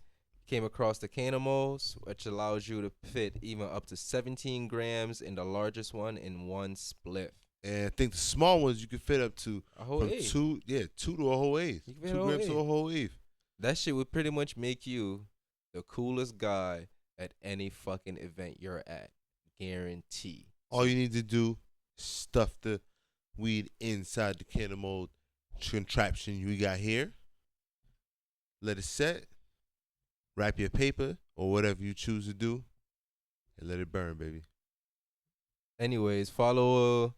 Came across the Canimals, which allows you to fit even up to 17 grams in the largest one in one spliff. And I think the small ones you can fit up to A whole from eighth. 2 to a whole eighth. You can fit 2 a whole grams to eighth. a whole eighth. That shit would pretty much make you the coolest guy at any fucking event you're at. Guarantee. All you need to do is stuff the weed inside the candle mold contraption you got here. Let it set. Wrap your paper or whatever you choose to do, and let it burn, baby. Anyways, follow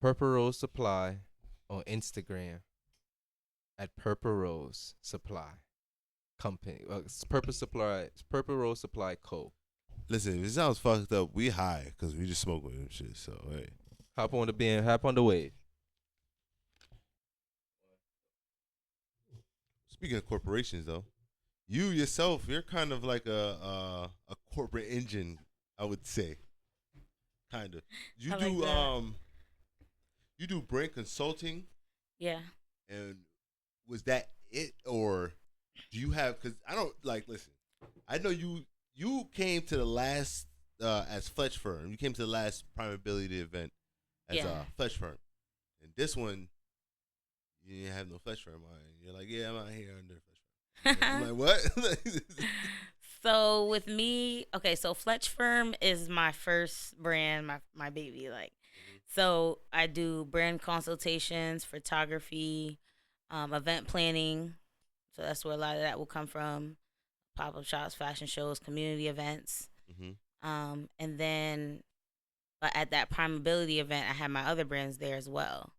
Purple Rose Supply on Instagram at Purple Rose Supply Company. Purple Rose Supply Co. Listen, if it sounds fucked up, we high because we just smoke with them shit. So, hey. Hop on the band, hop on the wave. Speaking of corporations, though, you yourself, you're kind of like a corporate engine, I would say. Kind of. You I do like that. You do brand consulting, Yeah. and was that it, or do you have? Because I don't like. Listen, I know you came to the last as Fletch firm. You came to the last Prime Ability event as Yeah. Fletch firm, and this one you didn't have no Fletch firm on. You're like, yeah, I'm out here under Fletch firm. I'm like, what? So with me, okay, so Fletch Firm is my first brand, my baby. Like, so I do brand consultations, photography, event planning. So that's where a lot of that will come from. Pop-up shops, fashion shows, community events. And then but at that Prime Ability event, I had my other brands there as well.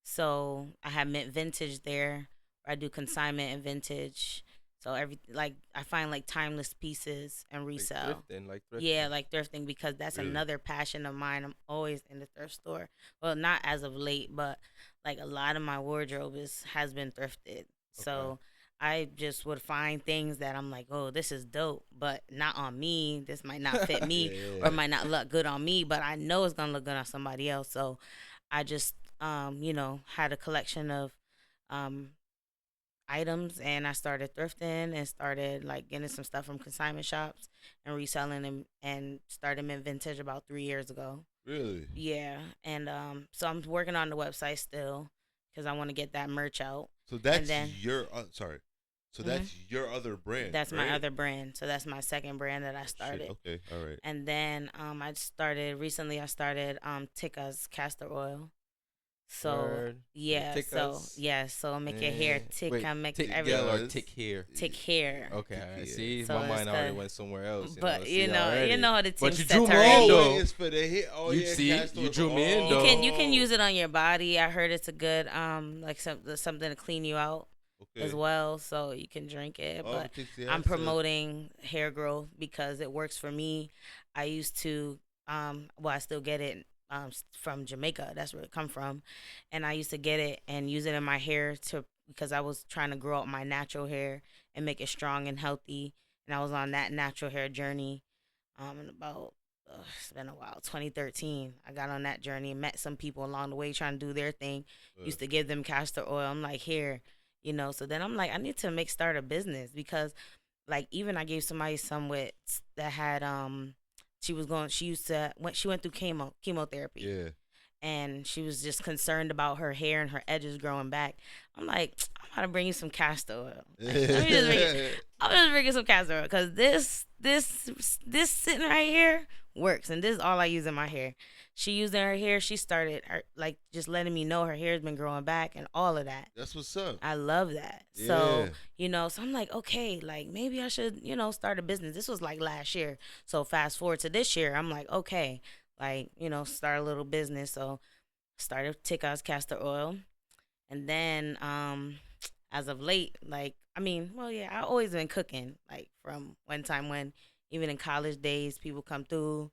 So I have Mint Vintage there, where I do consignment and vintage. So like I find like timeless pieces and resell. Like thrifting. Yeah, like thrifting, because that's Really? another passion of mine. I'm always in the thrift store. Well, not as of late, but like a lot of my wardrobe has been thrifted. So I just would find things that I'm like, oh, this is dope, but not on me. This might not fit me, Yeah. or might not look good on me, but I know it's gonna look good on somebody else. So I just, had a collection of um, items, and I started thrifting and started like getting some stuff from consignment shops and reselling them, and started mint vintage about 3 years ago. Really? Yeah, and so I'm working on the website still because I want to get that merch out. So that's And then your sorry. So that's your other brand. that's right? my other brand. So that's my second brand that I Shit, started. okay, all right. And then I started Tikka's castor oil. So Word. yeah, Tikkas. so make your hair tick, Wait, make tick every gel or Yes. tick hair? tick hair. Okay, Tick I hair. see. So My it's mind already the- went somewhere else. But see you know already. how the But team you set drew me already. in, Oh, though. wait, it's for the hair. Oh, You yeah, see? castor You oil. drew me in, Oh. though. You can use it on your body. I heard it's a good like something to clean you out Okay. as well, so you can drink it. Oh, But Tixie, I'm that's promoting hair growth because it works for me. I used to I still get it from Jamaica. That's where it come from, and I used to get it and use it in my hair because I was trying to grow out my natural hair and make it strong and healthy, and I was on that natural hair journey. In about it's been a while, 2013. I got on that journey, met some people along the way trying to do their thing. Used to give them castor oil. I'm like, here, So then I'm like, I need to start a business because, like, even I gave somebody some with that had she went through chemotherapy, Yeah. and she was just concerned about her hair and her edges growing back. I'm like, I'm gonna bring you some castor oil. Like, let me just bring it. I'm just bringing some castor oil because this sitting right here works, and this is all I use in my hair. She used it in her hair. She started like just letting me know her hair has been growing back and all of that. That's what's up. I love that. Yeah. So I'm like, okay, like maybe I should, start a business. This was like last year. So fast forward to this year, I'm like, okay, like, start a little business. So started Tikka's castor oil. And then as of late, like, I always been cooking, like from one time when even in college days, people come through,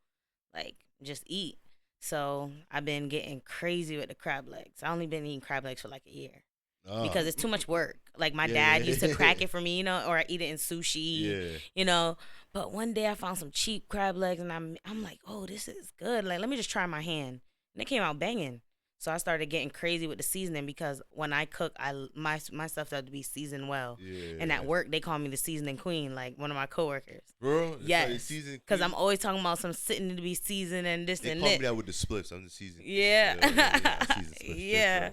like just eat. So I've been getting crazy with the crab legs. I only been eating crab legs for like a year Oh. because it's too much work. Like my Yeah, dad yeah. used to crack it for me, or I eat it in sushi, Yeah. But one day I found some cheap crab legs, and I'm like, oh, this is good. Like, let me just try my hand, and it came out banging. So I started getting crazy with the seasoning because when I cook, my stuff had to be seasoned well. Yeah. And at work, they call me the seasoning queen, like one of my coworkers. Bro, Yes, because because I'm always talking about some sitting to be seasoned and this they and call me that. that with the splits. I'm the season. Yeah. I season splits. Yeah.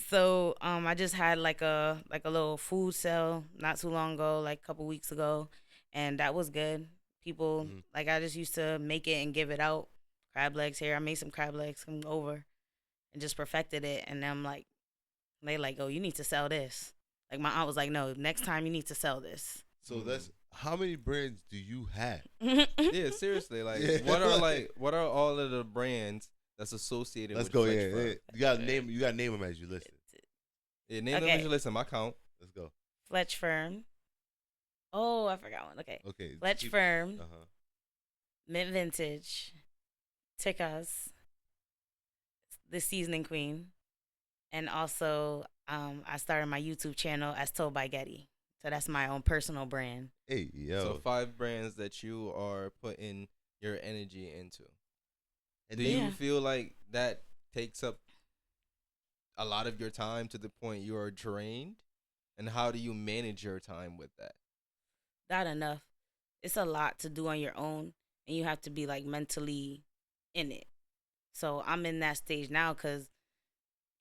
So I just had like a little food sale not too long ago, like a couple weeks ago, and that was good. People like I just used to make it and give it out. Crab legs here. I made some crab legs come over and just perfected it, and I'm like, they like, oh, you need to sell this. Like my aunt was like, no, next time you need to sell this. So that's how many brands do you have? Yeah, seriously. Like, Yeah. what are all of the brands that's associated Let's with go. Fletch Yeah, Farm? yeah. You gotta name. You gotta name them as you listen. Yeah, name them Okay. as you listen. My count. Let's go. Fletch Firm. Oh, I forgot one. Okay. Okay. Fletch Firm, Uh huh. Mint Vintage, Tikka's, the Seasoning Queen, and also I started my YouTube channel as Told by Getty. So that's my own personal brand. Hey, yo. So 5 brands that you are putting your energy into. And Do then- you Yeah. feel like that takes up a lot of your time to the point you are drained? And how do you manage your time with that? Not enough. It's a lot to do on your own, and you have to be like mentally in it. So I'm in that stage now because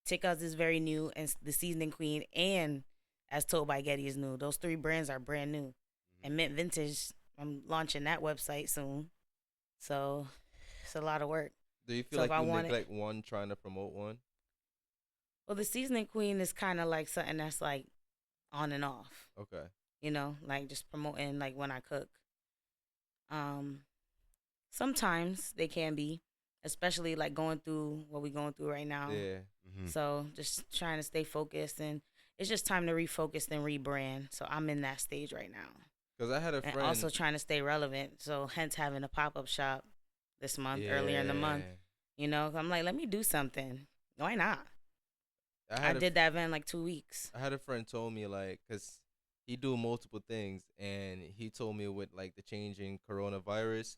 Tikka's is very new, and the Seasoning Queen and As Told by Getty is new. Those 3 brands are brand new. And Mint Vintage, I'm launching that website soon. So it's a lot of work. Do you feel So if like I you want it- neglect one trying to promote one? Well, the Seasoning Queen is kind of like something that's like on and off, Okay. like just promoting like when I cook. Sometimes they can be, especially like going through what we're going through right now. Yeah. Mhm. So just trying to stay focused, and it's just time to refocus and rebrand. So I'm in that stage right now. Because I had a And friend. also trying to stay relevant. So hence having a pop-up shop this month, earlier in the month. You know, I'm like, let me do something. Why not? I did that event in like 2 weeks. I had a friend told me like, cause he do multiple things, and he told me with like the changing coronavirus,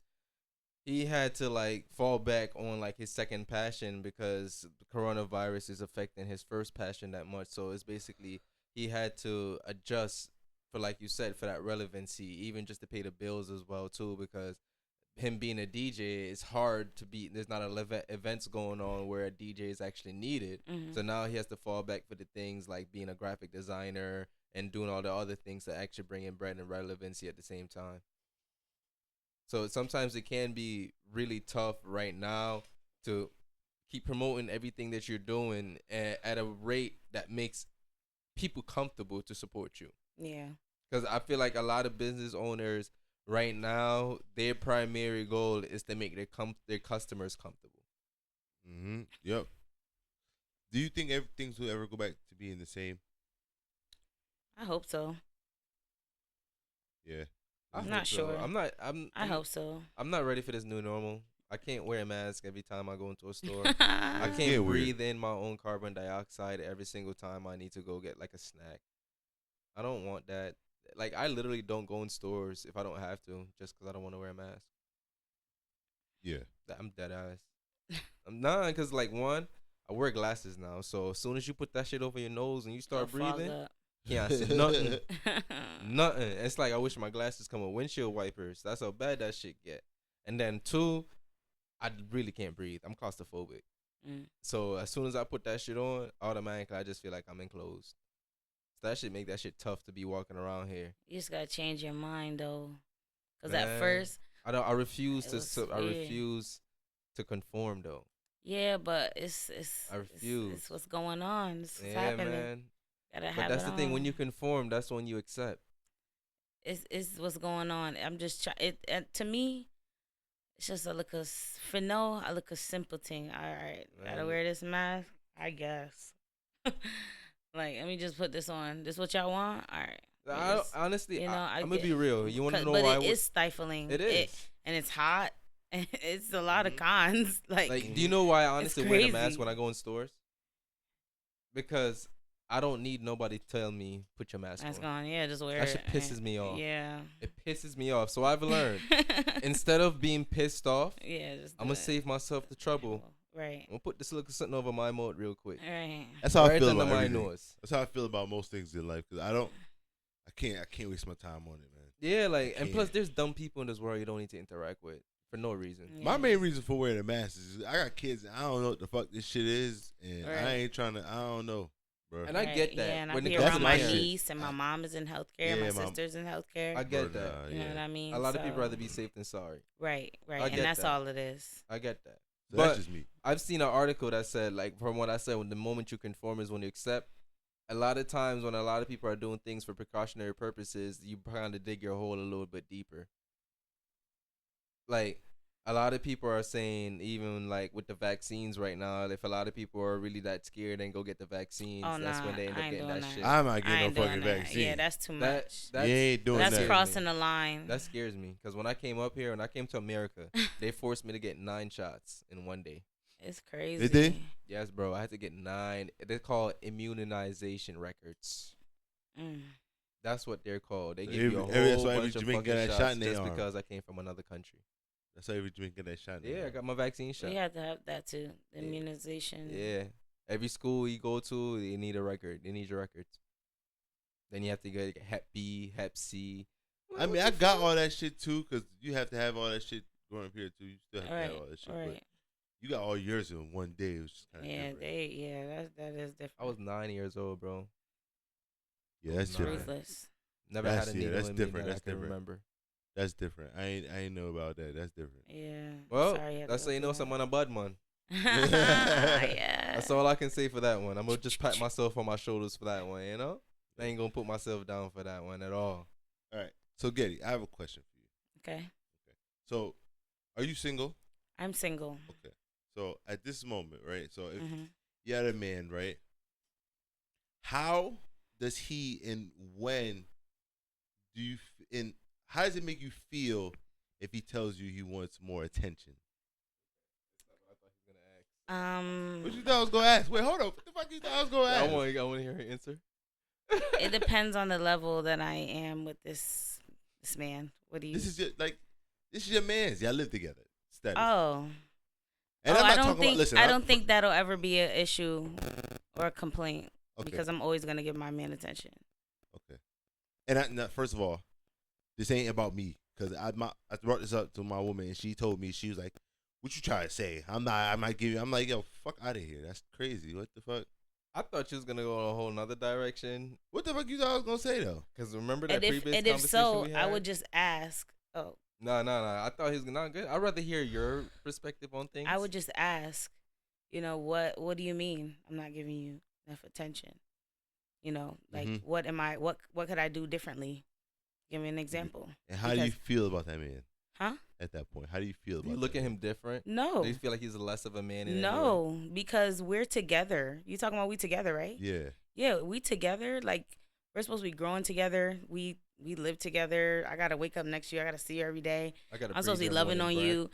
he had to like fall back on like his second passion because the coronavirus is affecting his first passion that much. So it's basically he had to adjust for, like you said, for that relevancy, even just to pay the bills as well too, because him being a DJ, it's hard to be. There's not a events going on where a DJ is actually needed. So now he has to fall back for the things like being a graphic designer and doing all the other things that actually bring in bread and relevancy at the same time. So sometimes it can be really tough right now to keep promoting everything that you're doing at a rate that makes people comfortable to support you. Yeah. Because I feel like a lot of business owners right now, their primary goal is to make their customers comfortable. Yep. Do you think things will ever go back to being the same? I hope so. Yeah. I'm not sure. I hope so. I'm not ready for this new normal. I can't wear a mask every time I go into a store. I can't breathe in my own carbon dioxide every single time I need to go get like a snack. I don't want that. Like, I literally don't go in stores if I don't have to, just because I don't want to wear a mask. Yeah. I'm dead ass. I'm not, because like, one, I wear glasses now, so as soon as you put that shit over your nose and you start breathing, can't see nothing. Nothing. It's like I wish my glasses come with windshield wipers. That's how bad that shit get. And then two, I really can't breathe. I'm claustrophobic. So as soon as I put that shit on, automatically I just feel like I'm enclosed. So that should make that shit tough to be walking around here. You just gotta change your mind though, because at first I refuse to conform though. Yeah, but it's I refuse. It's what's going on. It's what's yeah, happening. Man. Gotta but have that's it the on. thing. When you conform, that's when you accept. It's what's going on. I'm just trying. To me, it's just I look a simple thing. All right, gotta wear this mask. I guess. Like, let me just put this on. This what y'all want? All right. Honestly, you know, I'm gonna be real. You want to know but why? It is stifling. It is, and it's hot. And it's a lot of cons. Like, do you know why I honestly wear the mask when I go in stores? Because I don't need nobody to tell me put your mask on. Yeah, just wear that it. That shit pisses me off. Yeah, it pisses me off. So I've learned instead of being pissed off, I'm gonna save myself the trouble. Right. I'm gonna put this little something over my moat real quick. Right. That's how right I feel under about my everything. nose. That's how I feel about most things in life. Cause I can't waste my time on it, man. Yeah, like, and plus, there's dumb people in this world you don't need to interact with for no reason. Yeah. My main reason for wearing a mask is I got kids and I don't know what the fuck this shit is, and I ain't trying to. I don't know, bro. And I get that. Yeah, and when I be around my niece and my mom is in healthcare. My sister's in healthcare. I get that. You know what I mean? A lot of people rather be safe than sorry. Right. And that's all it is. I get that. So but that's just me. I've seen an article that said, like, from what I said, when the moment you conform is when you accept. A lot of times when a lot of people are doing things for precautionary purposes, you kind of dig your hole a little bit deeper. Like, a lot of people are saying, even like with the vaccines right now, if a lot of people are really that scared and go get the vaccines, that's when they end up getting that shit. I'm not getting no fucking vaccine. Yeah, that's too much. You ain't doing that. That's crossing the line. That scares me because when I came up here and I came to America, they forced me to get 9 shots in one day. It's crazy. Did they? Yes, bro. I had to get 9. They're called immunization records. That's what they're called. They give you a whole bunch of fucking shots just because I came from another country. That's how every drink get that shot. Yeah, I got my vaccine shot. We had to have that too. The immunization. Yeah. Every school you go to, they need a record. They need your records. Then you have to get Hep B, Hep C. I mean, I got all that shit too, because you have to have all that shit growing up here too. You still have to have all that shit. Right. But you got all yours in one day. It was just kind of different. That is different. I was 9 years old, bro. Yeah, that's different. Ruthless. Never had a needle that's in different. me that That's I can different. remember. That's different. I ain't know about that. That's different. Yeah. Well, that's how you know someone a bud man. Yeah. That's all I can say for that one. I'm gonna just pat myself on my shoulders for that one. You know, I ain't gonna put myself down for that one at all. All right. So Getty, I have a question for you. Okay. So, are you single? I'm single. Okay. So at this moment, right? So if you had a man, right? How does he and when do you and how does it make you feel if he tells you he wants more attention? What you thought I was gonna ask? Wait, hold up. What the fuck you thought I was gonna ask? I want to hear her answer. It depends on the level that I am with this man. What do you? This is your man's. Y'all live together. Status. Oh. And I'm not talking about. Listen, I don't think that'll ever be an issue or a complaint Okay. because I'm always gonna give my man attention. Okay. And first of all, this ain't about me because I brought this up to my woman and she told me, she was like, "What you trying to say? I might give you." I'm like, "Yo, fuck out of here. That's crazy. What the fuck?" I thought you was gonna go in a whole nother direction. What the fuck you thought I was gonna say though? Because remember that And if previous and conversation if so, we had? I would just ask. Oh, No. I thought he was not good. I'd rather hear your perspective on things. I would just ask. You know what? What do you mean? I'm not giving you enough attention. You know, like what am I? What could I do differently? Give me an example. And how do you feel about that man? Huh? At that point, how do you feel Do about? you look at him different? No. Do you feel like he's less of a man? In No, because we're together. You talking about we together, right? Yeah. Yeah, we together. Like we're supposed to be growing together. We live together. I gotta wake up next year. I gotta see you every day. I'm supposed to be loving on you.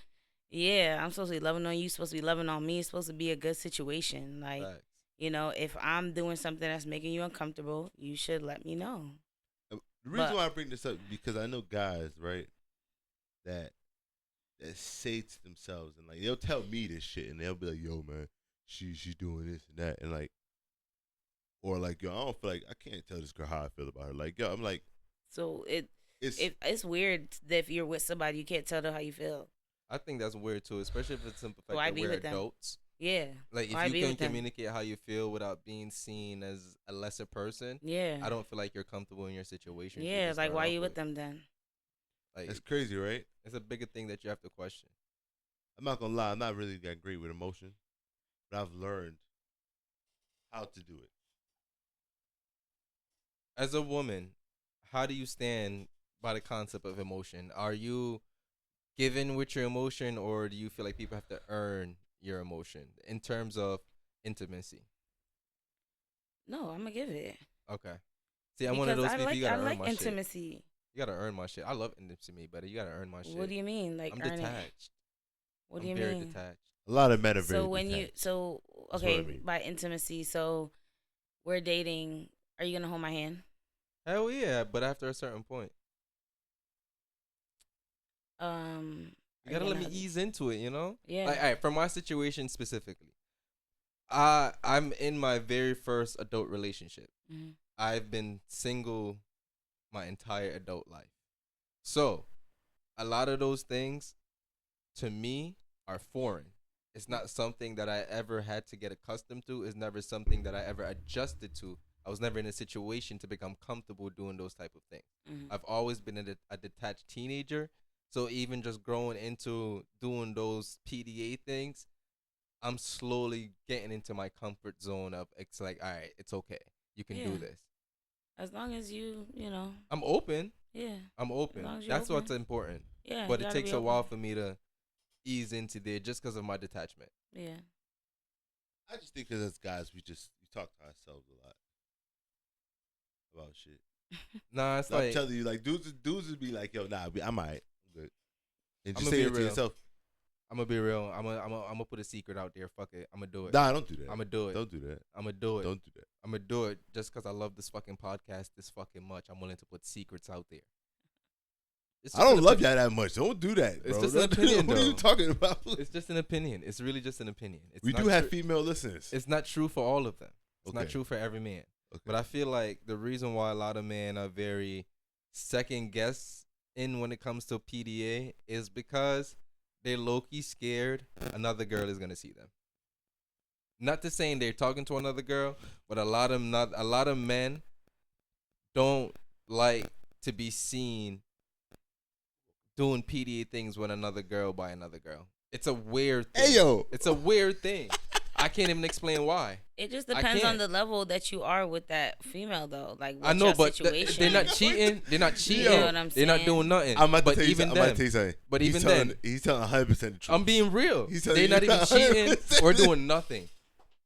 Yeah, I'm supposed to be loving on you. You're supposed to be loving on me. It's supposed to be a good situation. Like, Facts. you know, if I'm doing something that's making you uncomfortable, you should let me know. The reason why I bring this up because I know guys, right, that say to themselves and like they'll tell me this shit and they'll be like, "Yo, man, she's doing this and that," and like, or like, "Yo, I don't feel like I can't tell this girl how I feel about her." Like, yo, I'm like, so it's weird that if you're with somebody you can't tell them how you feel. I think that's weird too, especially if it's the fact Why that be we're with them? adults. Yeah. Like Why if be you can with them? communicate how you feel without being seen as a lesser person, Yeah. I don't feel like you're comfortable in your situation. Yeah, like why you with them then? Like that's crazy, right? it's a bigger thing that you have to question. I'm not gonna lie, I'm not really that great with emotion, but I've learned how to do it. As a woman, how do you stand by the concept of emotion? Are you given with your emotion, or do you feel like people have to earn your emotion in terms of intimacy? No, I'm gonna give it. Okay. See, I'm one of those Because people. You gotta I earn like my shit. intimacy. You gotta earn my shit. I love intimacy, but you gotta earn my shit. What do you mean, like I'm earn it? detached. What I'm do you very mean? detached. A lot of men are very So when detached. so That's what I okay, mean. by intimacy, so we're dating. Are you gonna hold my hand? Hell yeah, but after a certain point, you Are gotta let me gonna- ease into it. You know. Yeah. Like, all right, for my situation specifically, I'm in my very first adult relationship. Mhm. I've been single my entire adult life. So, a lot of those things to me are foreign. It's not something that I ever had to get accustomed to. It's never something that I ever adjusted to. I was never in a situation to become comfortable doing those type of things. Mhm. I've always been a detached teenager. So even just growing into doing those PDA things, I'm slowly getting into my comfort zone of it's like, all right, it's okay. You can do Yeah. this. As long as you know, I'm open. yeah, I'm open. long as you're That's what's open. important. yeah. But you it gotta takes be a while open. for me to ease into there just because of my detachment. Yeah. I just think because as guys, we talk to ourselves a lot about shit. Nah, it's So like I'm telling you, like dudes would be like, "Yo, nah, I'm alright, I'm good," and just I'ma say be it to real. yourself. I'm gonna be real. I'm gonna put a secret out there. Fuck it. I'm gonna do it. Nah, don't do that. I'm gonna do it. Don't do that. I'm gonna do it. Don't do that. I'm gonna do it just because I love this fucking podcast this fucking much. I'm willing to put secrets out there. It's I just don't an love opinion. y'all that much. Don't do that, It's bro. just an opinion, What are you though. talking about? It's just an opinion. It's really just an opinion. It's We not do have true. female listeners. It's not true for all of them. It's not Okay. true for every man. Okay. But I feel like the reason why a lot of men are very second guess in when it comes to PDA is because they're low-key scared another girl is gonna see them. Not to saying they're talking to another girl, but a lot of men don't like to be seen doing PDA things with another girl by another girl. It's a weird thing. Hey yo, It's a weird thing. I can't even explain why. It just I depends on can't. the level that you are with that female, though. Like, what's I know, your but situation? they're not cheating. They're not cheating. You know what I'm They're not saying? doing nothing. I'm about to but tell you even something. I'm about then, to tell you something. but He's even telling, then, he's telling 100% the truth. I'm being real. He's telling They're you not even cheating 100% or doing nothing.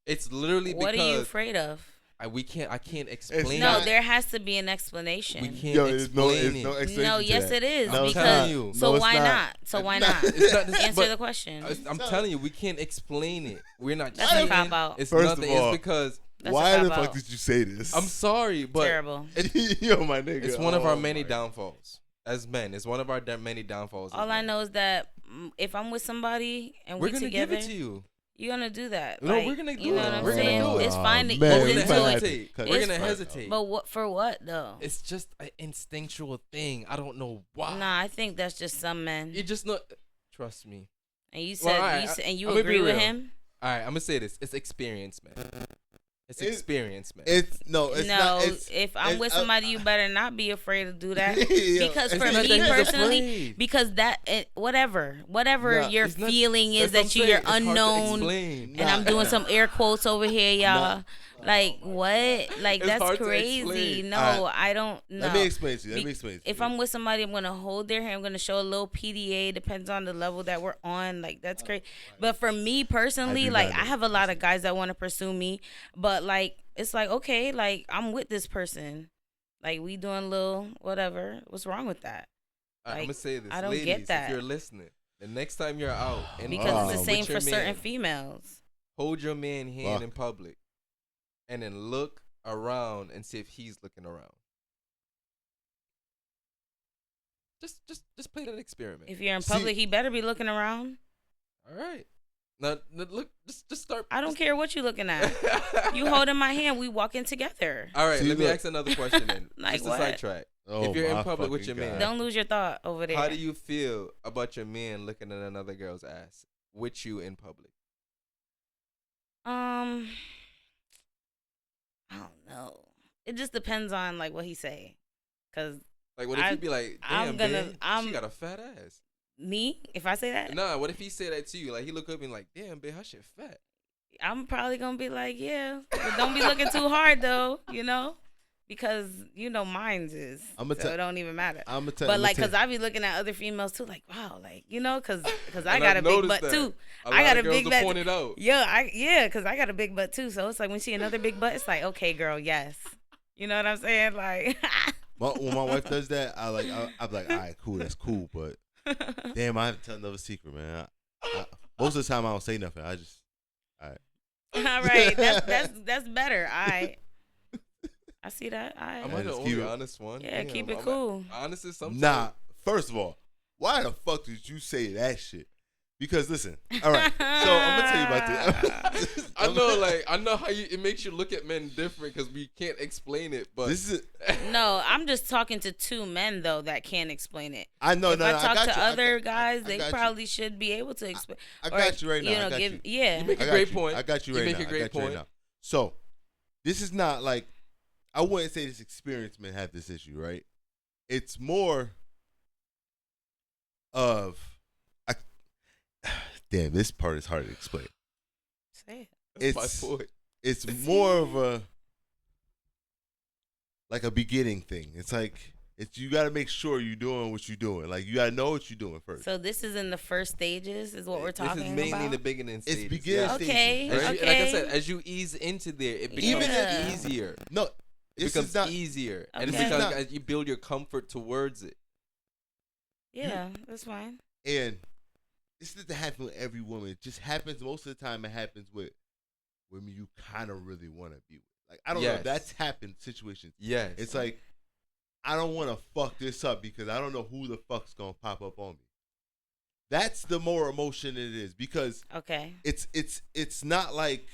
It's literally What because are you afraid of? I can't explain. No, it. there has to be an explanation. We can't Yo, explain it's no it. explanation No, to yes, that. it is. No, it's because not. you. so No, it's why not. not? So why not? It's not, Answer but the question. I'm telling you, we can't explain it. We're not That's a cheating. cop-out. It's First of nothing. all, It's because That's Why a the cop-out. fuck did you say this? I'm sorry, but Terrible. Yo, my nigga. it's one of our many my- downfalls as men. It's one of our many downfalls. as All I men. know is that if I'm with somebody and We're we gonna together, give it to you. you're gonna do that. No, Like, we're gonna do you know it. what I'm We're gonna saying? do it. It's fine to Man, We're get gonna you into might have it. to hesitate. cut We're this gonna part out. hesitate. But what for what though? It's just an instinctual thing. I don't know why. Nah, I think that's just some men. You just not. Trust me. And you Well, said, alright, and you I'ma be agree with real. him? All right, I'm gonna say this. It's experience, man. It's It- experience, man. It's no. It's No, not. It's, if I'm it's- with somebody, you better not be afraid to do that. Yo, Because It's for not me that he's personally, afraid. because whatever Nah, your It's not- feeling is that's that what I'm you're saying. It's hard to unknown, explain. and I'm doing some air quotes over here, y'all. Like what? Like It's that's hard to crazy. explain. No, Alright. I don't know. Let me explain to you. Let Be- me explain. To If you. I'm with somebody, I'm gonna hold their hand. I'm gonna show a little PDA. Depends on the level that we're on. Like that's crazy. But for me personally, do like not I have a lot of guys that want to pursue me. But like it's like okay, like I'm with this person. Like we doing a little whatever. What's wrong with that? I'm like, gonna say this, I don't ladies, get that. if you're listening, the next time you're out, and Because it's Oh, the same with for your certain man, females. hold your man hand Fuck. in public, and then look around and see if he's looking around. Just play that experiment. If you're in See- public, he better be looking around. All right. Now look, just start. I don't care what you looking at. You holding my hand, we walking together. All right, See, let me look. ask another question then. Like just what? a sidetrack. Oh, if you're in my public with fucking your man, God. Don't lose your thought over there. how do you feel about your man looking at another girl's ass with you in public? I don't know. It just depends on like what he say. Cause Like, what if I- he be like, I'm damn, gonna- babe, I'm- she got a fat ass. me, if I say that, Nah, what if he say that to you? Like, he look up and like, damn, babe, her shit fat. I'm probably gonna be like, yeah, but don't be looking too hard though, you know, because you know mine's is, I'ma so tell- it don't even matter. I'm gonna tell. But like, cause I be looking at other females too, like wow, like you know, cause I And got a I've big noticed butt that. too. A I lot got of a girls big will butt. point it out. Yeah, cause I got a big butt too. So it's like when she another big butt, it's like okay, girl, yes, you know what I'm saying? Like, when my wife does that, I'm like, all right, cool, that's cool, but damn, I have to tell another secret, man. Most of the time, I don't say nothing. I just, all right. all right, that's better. I see that. Am Yeah, I the just only keep it- honest one? Yeah, Damn, keep it I'm cool. Honest is sometimes. Nah, first of all, why the fuck did you say that shit? Because listen, all right, so I'm gonna tell you about this. I know how it makes you look at men different because we can't explain it. But This is, No, I'm just talking to two men though that can't explain it. I know. If No, I no, talk got to you. I other got- guys, I they got you. probably should be able to explain. I got you right now. You know, I got you. yeah. You make I a got great you. point. I got you right You make now. a great I got you right point. now. So, this is not like, I wouldn't say this experienced men have this issue, right? It's more of, damn, this part is hard to explain. Say it. That's It's- my point. It's more of a, like a beginning thing. It's like, you got to make sure you're doing what you're doing. Like, you got to know what you're doing first. So this is in the first stages, is what we're talking This is mainly about. the beginning stages. beginning yeah. stages. Okay. As you, Okay. like I said, as you ease into there, it becomes Even if- easier. No, It this becomes is not, easier, and Okay. it becomes Not- as you build your comfort towards it. Yeah, that's fine. and this doesn't happen with every woman. It just happens, most of the time it happens with women you kind of really want to be with. Like, I don't know, Yes. that's happened situations. Yes, It's like, I don't want to fuck this up because I don't know who the fuck's going to pop up on me. That's the more emotion it is, because Okay. it's not like,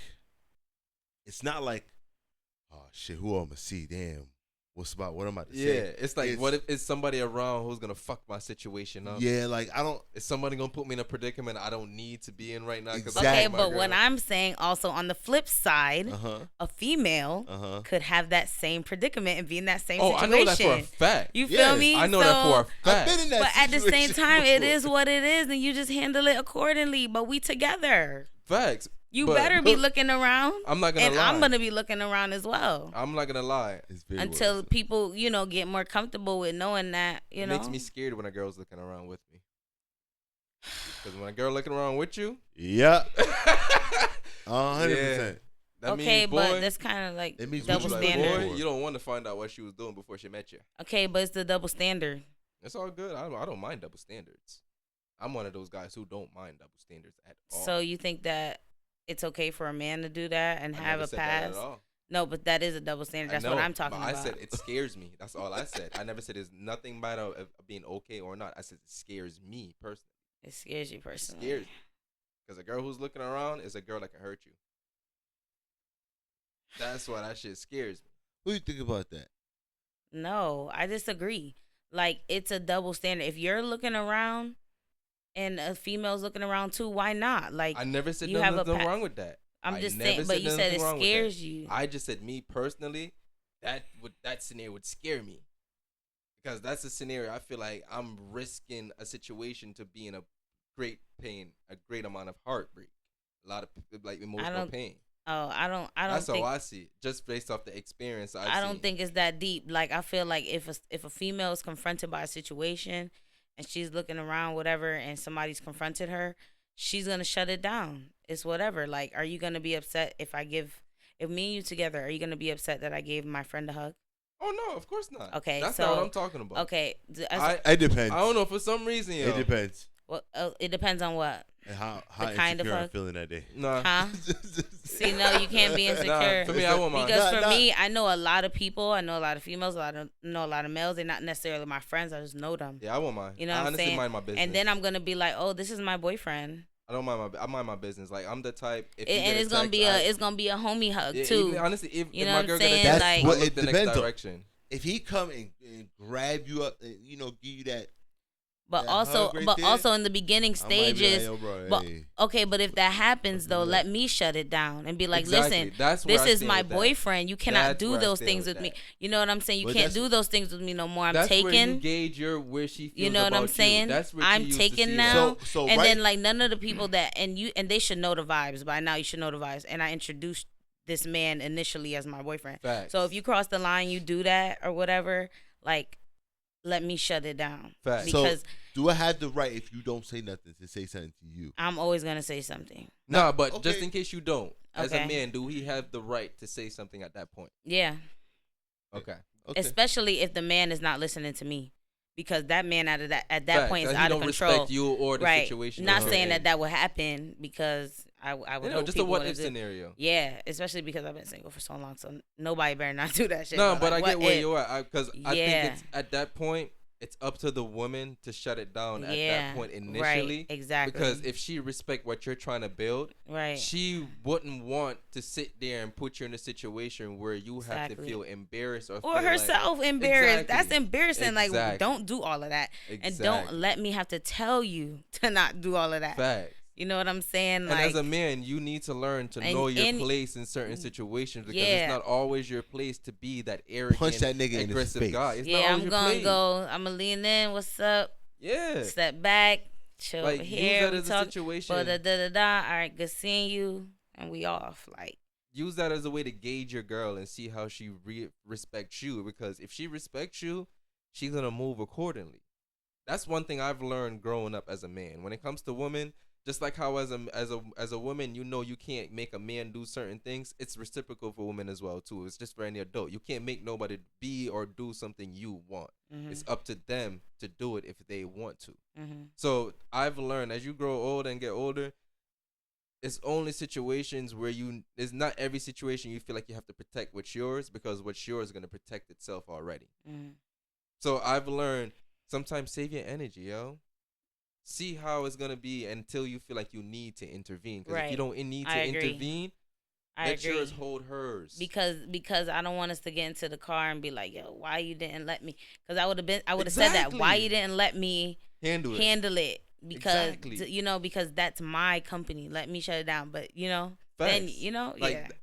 oh shit, who I'm gonna see? Damn, what am I to yeah. say? It's like, what if it's somebody around who's gonna fuck my situation up? Yeah, like, I don't. Is somebody gonna put me in a predicament I don't need to be in right now? 'Cause Exactly. Okay, I'm my but what girl? I'm saying also on the flip side, a female Uh-huh. could have that same predicament and be in that same Oh, I situation. know that for a fact. You Yeah, feel me? I know So, that for a I've fact. been in that But at the same situation time, it before. is what it is, and you just handle it accordingly. But we together. Facts. You But better be looking around. I'm not gonna and lie. I'm gonna be looking around as well I'm not gonna lie. It's very until well people, get more comfortable with knowing that, It makes me scared when a girl's looking around with me. Because when a girl looking around with you, said. Yeah, 100%. That Okay, means, but boy, that's kind of like It means double what you like standard. for. boy, you don't want to find out what she was doing before she met you. Okay, but it's the double standard. It's all good. I don't mind double standards. I'm one of those guys who don't mind double standards at all. So you think that it's okay for a man to do that and I have never a said that pass? at all. No, but that is a double standard. I That's know, what I'm talking but about. I said it scares me. That's all I said. I never said there's nothing bad of being okay or not. I said it scares me personally. It scares you It personally. scares me. Because a girl who's looking around is a girl that can hurt you. That's why that shit scares me. What do you think about that? No, I disagree. Like, it's a double standard. If you're looking around and a female's looking around too, why not? Like, I never said you have nothing a wrong with that. I'm I just never saying, but you said nothing it wrong with that. scares you. I just said me personally, that scenario would scare me. Because that's a scenario I feel like I'm risking a situation to be in a great pain, a great amount of heartbreak, a lot of like emotional pain. I don't That's think. how I see it, just based off the experience I've I don't seen. think it's that deep. Like, I feel like if a female is confronted by a situation and she's looking around, whatever, and somebody's confronted her, she's gonna shut it down. It's whatever. Like, are you gonna be upset if me and you together? Are you gonna be upset that I gave my friend a hug? Oh no, of course not. Okay, that's so not what I'm talking about. okay, It depends. I don't know, for some reason, yo. It depends. well, it depends on what. And how The kind of insecure I'm hug? feeling that day. Nah. Huh? See, no, you can't be insecure. For me, I won't mind. Because Nah, for nah. me, I know a lot of people. I know a lot of females. Know a lot of males. They're not necessarily my friends. I just know them. Yeah, I won't mind. You know I what I'm honestly saying? mind my business. And then I'm gonna be like, oh, this is my boyfriend. I don't mind I mind my business. Like, I'm the type. If And it's gonna be it's gonna be a homie hug too. Even, honestly, if You if know my what I'm girl saying? gonna Like- I Well, look it the next depends, though. direction. If he come and grab you up, and, give you that. But that also, hug right but there, also in the beginning I might be like, stages. yo, bro, But hey. okay, but if that happens though, Yeah. let me shut it down and be like, Exactly. listen, That's where this I is stand my with that. boyfriend. You cannot That's do where I those stand things with with me. that. You know what I'm saying? You But can't that's- do those things with me no more. I'm That's taking. where you gauge where she feels. You know what I'm about saying? That's where I'm you used to taken see now. that. So And right, then like none of the people that and they should know the vibes by now. You should know the vibes. And I introduced this man initially as my boyfriend. Facts. So if you cross the line, you do that or whatever. Like, let me shut it down. Facts. Because so do I have the right, if you don't say nothing, to say something to you? I'm always gonna say something. Nah, but Okay. just in case you don't, as a Okay. man, do we have the right to say something at that point? Yeah. Okay. Okay. Especially if the man is not listening to me, because that man at that Facts. point is He out don't of control. respect you or the Right. situation. Not you're saying in. that that would happen because I would You know, hope just a people what wouldn't if do- scenario. Yeah, especially because I've been single for so long, so nobody better not do that shit. No, but like, I get what where if? you're at, because I Yeah. think it's at that point it's up to the woman to shut it down at Yeah, that point right, initially. exactly. Because if she respect what you're trying to build, Right. she wouldn't want to sit there and put you in a situation where you have to Exactly. feel embarrassed or Or feel herself embarrassed. Exactly. That's embarrassing. Like, Exactly. don't do all of that, and Exactly. don't let me have to tell you to not do all of that. Facts. You know what I'm saying? And Like, as a man, you need to learn to And- know your and- place in certain situations, because Yeah. it's not always your place to be that arrogant, Punch that nigga in his aggressive face. guy. It's not yeah, always I'm your gonna place. go. I'm gonna lean in. What's up? Yeah. Step back. Chill Like, over use here. that We as a talk. situation. But da da da. All right, good seeing you, and we off. Like, Use that as a way to gauge your girl and see how she respects you, because if she respects you, she's gonna move accordingly. That's one thing I've learned growing up as a man. When it comes to women, just like how as a woman, you know you can't make a man do certain things. It's reciprocal for women as well too. It's just for any adult. You can't make nobody be or do something you want. mhm, It's up to them to do it if they want to. mhm, So I've learned as you grow old and get older, it's only situations where it's not every situation you feel like you have to protect what's yours, because what's yours is going to protect itself already. mhm. So I've learned sometimes save your energy, yo. See how it's going to be until you feel like you need to intervene. Because if Right. you don't need to I agree. intervene, I let agree. yours hold hers. Because I don't want us to get into the car and be like, yo, why you didn't let me? Because I would have said that. Why Exactly. you didn't let me Handle it. handle it? Because Exactly. because that's my company. Let me shut it down. But then Facts. yeah,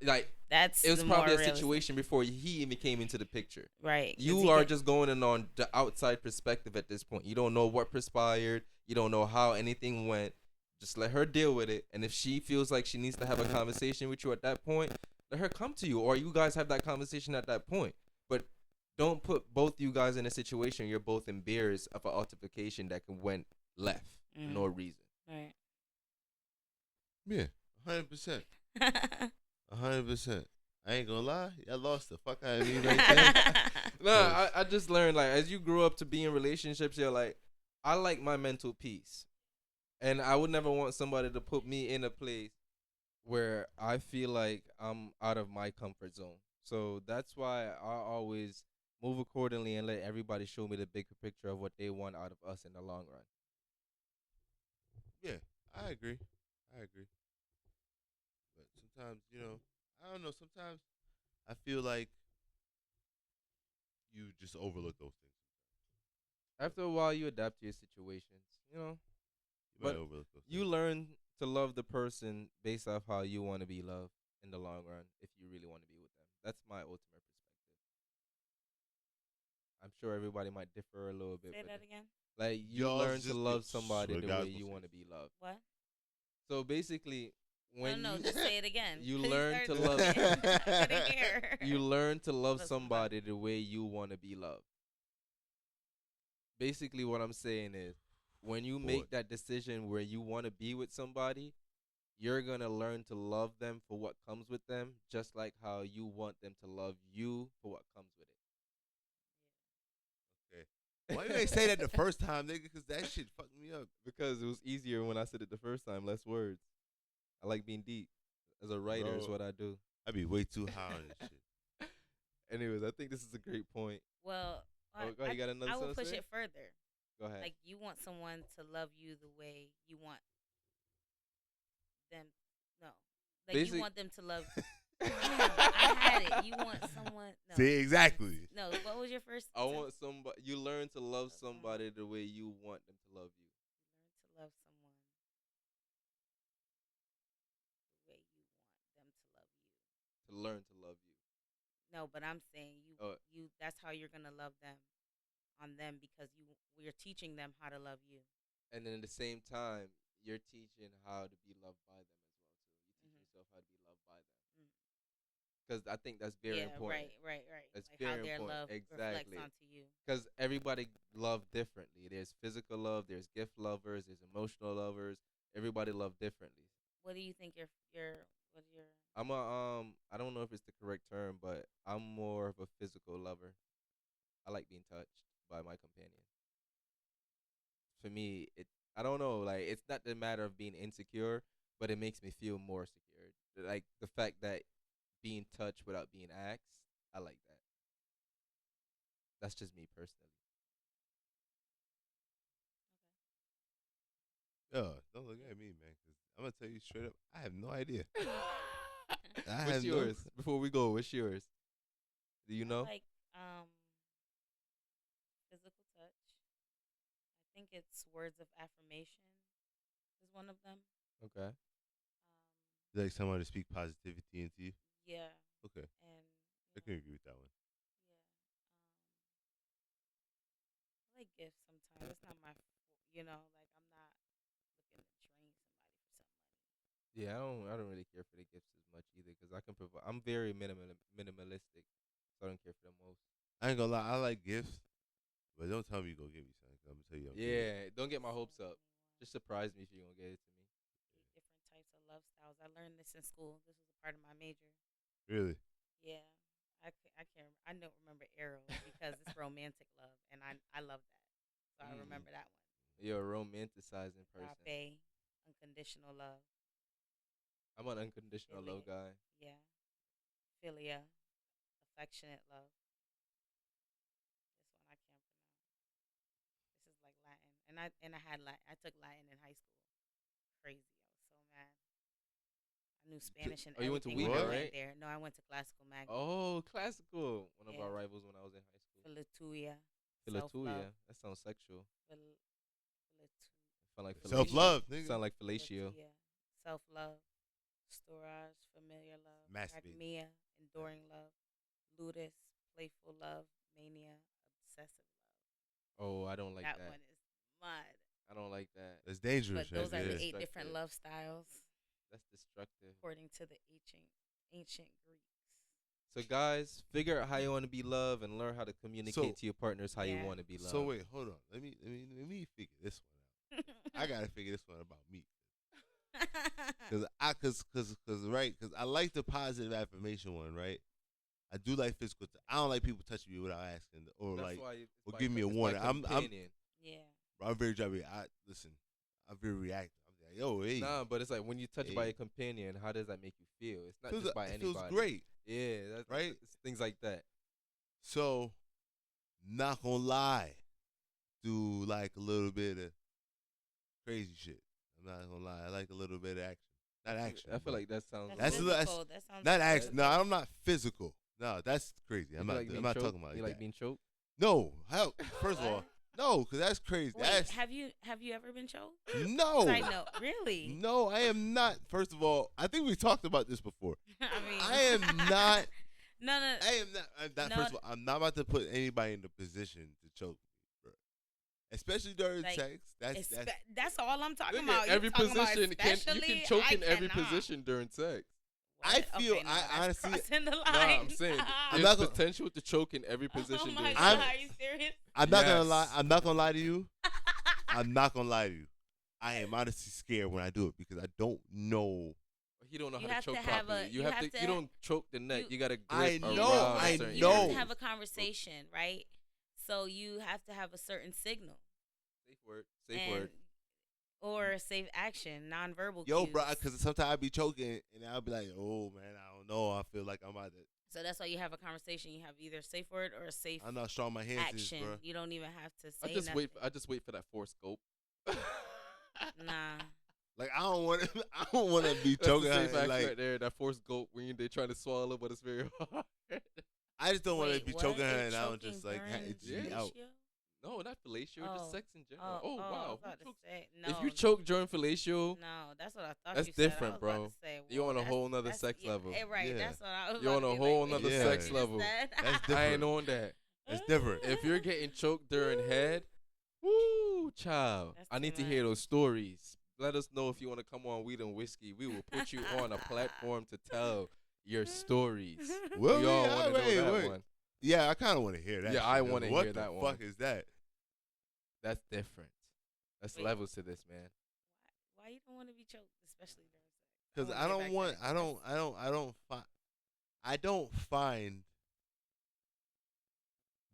Like that's it was the probably more a realistic. situation before he even came into the picture. Right. 'Cause You he are could- just going in on the outside perspective at this point. You don't know what transpired. You don't know how anything went. Just let her deal with it. And if she feels like she needs to have a conversation with you at that point, let her come to you, or you guys have that conversation at that point. But don't put both you guys in a situation you're both embarrassed of an altercation that went left for no reason. Right. Yeah, 100%. 100%. I ain't gonna lie, y'all lost the fuck out of me right there. Nah, I just learned, like, as you grow up to be in relationships, you're like, I like my mental peace. And I would never want somebody to put me in a place where I feel like I'm out of my comfort zone. So that's why I always move accordingly and let everybody show me the bigger picture of what they want out of us in the long run. Yeah, I agree. I agree. But sometimes, I don't know. Sometimes I feel like you just overlook those things. After a while, you adapt to your situations, you know. You might But overlook those you things. learn to love the person based off how you want to be loved in the long run if you really want to be with them. That's my ultimate perspective. I'm sure everybody might differ a little bit, Say but that again. like you Y'all learn to just love get- somebody swear the to God, way I was you gonna want to say be loved. What? So basically, when No, you just say it again. you Please learn start to love again. I couldn't hear. you learn to love Love somebody. somebody the way you want to be loved. Basically, what I'm saying is, when you Boy. make that decision where you want to be with somebody, you're gonna learn to love them for what comes with them, just like how you want them to love you for what comes with Okay. it. Why you ain't say that the first time, nigga? Because that shit fucked me up. Because it was easier when I said it the first time, less words. I like being deep. As a writer, is Bro. what I do. I be way too high on this shit. Anyways, I think this is a great point. Well, Oh, go ahead, you got another I will something to push say? it further. Go ahead. Like you want someone to love you the way you want them. No, like Basic- you want them to love. Damn, I had it. You want someone. No. See, exactly. No, what was your first? I want somebody. You learn to love Love someone. somebody the way you want them to love you. Learn to love someone the way you want them to love you. To learn to love you. No, but I'm saying Oh. you. That's how you're gonna love them, on them because we're teaching them how to love you. And then at the same time, you're teaching how to be loved by them as well too. You teach yourself how to be loved by them. Mm. Because I think that's very important. Right. That's Like very how their important. love Exactly. reflects onto you. Because everybody love differently. There's physical love. There's gift lovers. There's emotional lovers. Everybody love differently. What do you think what your I'm a I don't know if it's the correct term, but I'm more of a physical lover. I like being touched by my companion. For me, I don't know, like it's not the matter of being insecure, but it makes me feel more secure. Like the fact that being touched without being asked, I like that. That's just me personally. Yo, don't look at me, man, because I'm going to tell you straight up, I have no idea. I What's have yours? Before we go, what's yours? Do you know? I like physical touch. I think it's words of affirmation is one of them. Okay. Like someone to speak positivity into you? Yeah, Okay. and I can agree with that one. yeah. I like gifts sometimes. It's not like I'm not looking to train somebody for some money. Yeah, I don't really care for the gifts as much either because I can provide. I'm very minimalistic, so I don't care for the most. I ain't gonna lie, I like gifts, but don't tell me you go get me something. 'Cause I'm gonna tell you, I'm good. Yeah, don't get my hopes up. Just surprise me if you're gonna get it to me. 8 different types of love styles. I learned this in school. This was a part of my major. Really? Yeah. I can't. I don't remember Eros because it's romantic love, and I love that. So I remember that one. You're a romanticizing person. Agape, unconditional love. I'm an unconditional love guy. Yeah. Philia, affectionate love. This one I can't pronounce. This is like Latin, and I had I took Latin in high school. Crazy. I was so mad. I knew Spanish and Oh, you went to everything when I Weaver, went right? there. No, I went to classical magnet. Oh, classical. One of Yeah. our rivals when I was in high school. Philatuia. Philatuia. That sounds sexual. Sound like Self-love, fellatio. nigga. Sound like fellatio. Self love. Storage, familiar love. Masturbate. Acmea, enduring love. Ludus, playful love. Mania, obsessive love. Oh, I don't like that. That one is mud. I don't like that. That's dangerous, But those right are there. the 8 Destructive. different love styles That's destructive. according to the ancient Greeks. So guys, figure out how you want to be loved and learn how to communicate to your partners how you Yeah. want to be loved. So wait, hold on. Let me figure this one out. I gotta figure this one about me. Cause I like the positive affirmation one, right? I do like physical. I don't like people touching me without asking or That's like why it's or by- give me a it's by warning. companion. Yeah. I'm very jabby. I'm very reactive. I'm like, yo, hey, Nah, but it's like when you touch by Hey. a companion, how does that make you feel? It's not feels, just by it anybody. feels great. Yeah, that's Right? It's things like that. So, not gonna lie, do like a little bit of crazy shit. I'm not gonna lie. I like a little bit of action. Not action. I feel but like that sounds. That's a a little- little- That sounds not like action. No, physical. I'm not physical. No, that's crazy. You I'm feel not. like being I'm not choked? talking about You like like that. being choked? No, hell, first of all, What? no, because that's crazy. Wait, That's have you ever been choked? no. Side note, really? No, I am not. First of all, I think we talked about this before. I mean, I am not. No, no. I am not. No. First of all, I'm not about to put anybody in the position to choke me, bro. Especially during Like, sex. That's all I'm talking Look about. at You every talking about position. You especially? can choke I in every cannot. position during sex. I What? feel- Okay, no, I that's honestly- crossing the line. Nah, I'm saying I'm there's not gonna- potential to choke in every position Oh my during god, sex. are you serious? I'm not gonna Yes. lie. I'm not gonna lie to you. I'm not gonna lie to you. I am honestly scared when I do it because I don't know. You don't know You how have to choke to have properly. a- you you have have to. to- You don't choke the neck. you- You gotta grip I around know, I certain You have know. to have a conversation, right? So you have to have a certain signal. Safe word. Safe and, word. Or a safe action, nonverbal Yo, cues. bro, because sometimes I be choking and I'll be like, oh man, I don't know. I feel like I'm about to. So that's why you have a conversation. You have either a safe word or a safe I'm not strong. My hands is, action. bro. You don't even have to say I just nothing. wait. I just wait for that force scope. Nah. Like I don't want to. I don't want to be That's choking. the safe her, action like right there. That force gulp when they trying to swallow, but it's very hard. I just don't want to Wait, be what? choking her, Is and I don't choking just like during it just Yeah. be out. fellatio? No, not fellatio. Just Oh. sex in general. Oh, I wow. was Who about to chokes- say, no, If you choke during fellatio, no, that's what I thought. That's you said. I different, was about bro. to say, You whoa, on a that's- whole nother that's- sex yeah, level. right? Yeah. That's what I was. You're about on a to be whole like, nother Yeah. sex you level. said. That's I different. ain't on that. It's different. If you're getting choked during head, woo, child. That's I need too to hear much. those stories. Let us know if you want to come on Weed and Whiskey. We will put you on a platform to tell your stories. Well, We all want to wait, know that wait. one. Yeah, I kind of want to hear that. Yeah, shit. I wanna What hear the that one. fuck is that? That's different. That's Wait. levels to this, man. Why you don't want to be choked, especially during sex? Because wanna I get don't back want. to that. I don't find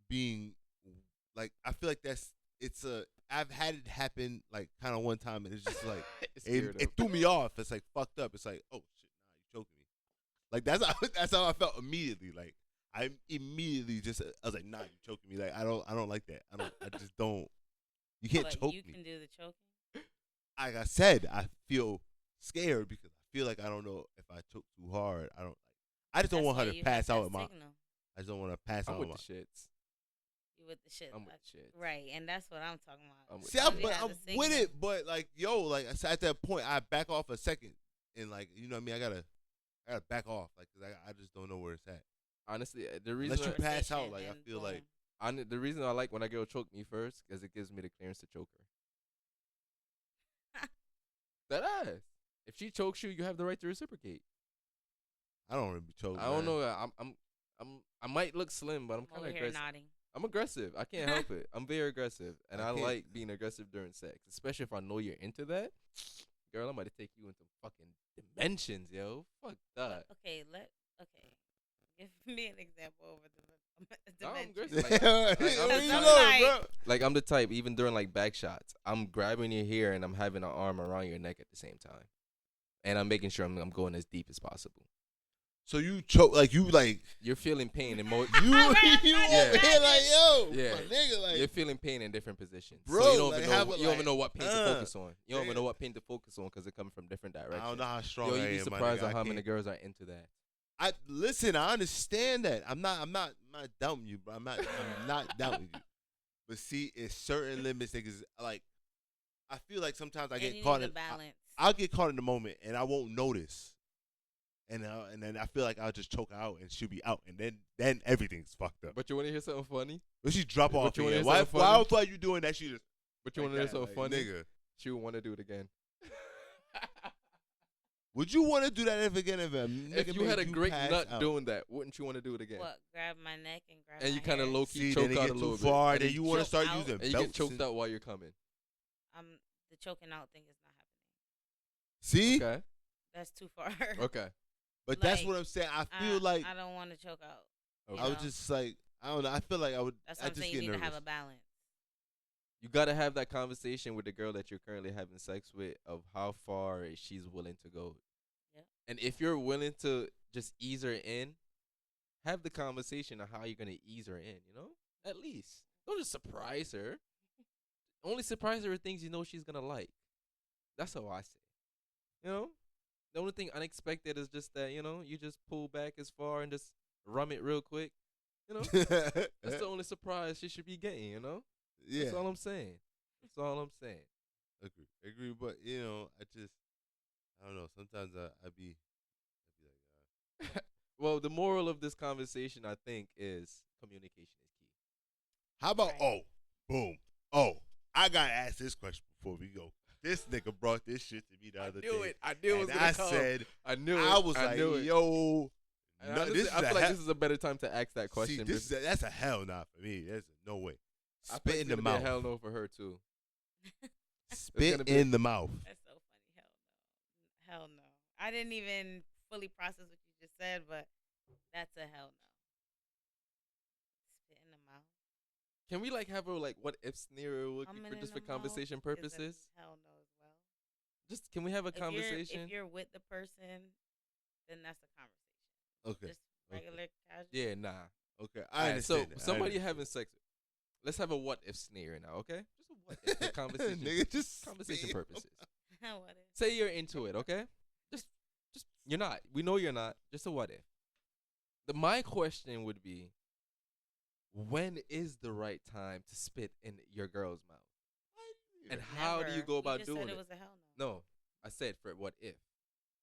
being like. I feel like it's a. I've had it happen like kind of one time, and it's just like It's weird, it threw me off. It's like fucked up. It's like, oh shit, nah, you choking me. Like that's how I felt immediately. Like I immediately just I was like, nah, you choking me. Like I don't like that. I just don't. You can't But choke you me. can do the choking. Like I said, I feel scared because I feel like I don't know if I choke too hard. I don't like. I just don't That's want why her to you pass have out that with my. signal. I just don't want to pass I'm out with with the my. shits. You with the shit. I'm with the shits. Right, and that's what I'm talking about. I'm with See, the I'm, shits. You but have I'm the with signal. it, but like, yo, like at that point, I back off a second, and like, you know what I mean? I gotta back off, like, cause I just don't know where it's at. Honestly, the reason Unless you pass out, Conversation like, I and feel like boom. the reason I like when a girl choke me first because it gives me the clearance to choke her. That ass. If she chokes you, you have the right to reciprocate. I don't really be choking. I don't man. know. I might look slim, but I'm I'm kind over of here aggressive. nodding. I'm aggressive. I can't help it. I'm very aggressive, and I I can't- like being aggressive during sex, especially if I know you're into that. Girl, I'm about to take you into fucking dimensions, yo. Fuck that. Okay, give me an example over the No, I'm dimension. aggressive. Like, I'm Where the you type- going, bro? like I'm the type, even during like back shots, I'm grabbing your hair and I'm having an arm around your neck at the same time, and I'm making sure I'm going as deep as possible. So you choke, like you like You're feeling pain in more. you over Yeah. here like yo, Yeah. my nigga, like You're feeling pain in different positions, Bro, so you don't like, even how know. about, You don't even like, know what pain to focus on. You don't even nigga. know what pain to focus on because it comes from different directions. I don't know how strong Yo, I you'd be am, my surprised nigga. at how I many can't- girls are into that. I listen. I understand that. I'm not doubting you, bro. I'm not doubting you. But see, it's certain limits. Niggas like. I feel like sometimes I And get you caught need in. a balance. I'll get caught in the moment and I won't notice, and then I feel like I'll just choke her out and she'll be out, and then everything's fucked up. But you want to hear something funny? But she drop But off you wanna again. hear Why? something Why funny? are you doing that? She just. But you like want to hear that, something like, funny? nigga. She would want to do it again. Would you want to do that if again? If a nigga If you made had a great pass nut out? doing that, wouldn't you want to do it again? What? Grab my neck and grab And my you kind of hair? low key See, choke then it out get a too little far. bit, Then you want to choke start out. using. and you get belts and- choked out while you're coming. The choking out thing is not happening. See, Okay. That's too far. Okay. but that's Like, what I'm saying. I feel like I don't want to choke out. Okay. I was just like, I don't know. I feel like I would. That's I what I'm just saying. get You need nervous. to have a balance. You gotta have that conversation with the girl that you're currently having sex with of how far she's willing to go. Yep. And if you're willing to just ease her in, have the conversation of how you're gonna ease her in. You know, at least don't just surprise her. Only surprise her with things you know she's gonna like. That's how I say. You know, the only thing unexpected is just that you just pull back as far and just rum it real quick. You know, that's the only surprise she should be getting. You know. Yeah, That's all I'm saying. That's all I'm saying. agree. But I don't know. Sometimes I be like, Well, the moral of this conversation, I think, is communication is key. how about Right. I gotta ask this question before we go. This nigga brought this shit to me the other day. I knew it was and gonna I come. said, I knew it. I was I like, knew it. yo, And no, honestly, this is I feel a like hell- this is a better time to ask that question. See, that's a hell nah for me. There's no way. I feel like Spit it's in the gonna be a mouth. hell no for her too. Spit gonna be- in the mouth. That's so funny. Hell no. I didn't even fully process what you just said, but that's a hell no. Spit in the mouth. Can we have a what if scenario Humming for in just the for mouth conversation is a purposes? hell no as well. Just can we have a If you're- conversation? If you're with the person, then that's a conversation. Okay. Just regular casual. Yeah, nah. Okay. I Alright, understand. so that. somebody you're having sex with. Let's have a what if scenario now, okay? Just a what if for conversation. Nigga, just conversation spit. purposes. What if? Say you're into it, okay? Just you're not. We know you're not. Just a what if. My question would be, when is the right time to spit in your girl's mouth? And how do you Never. go about just doing said it? it was a hell no. No, I said for what if.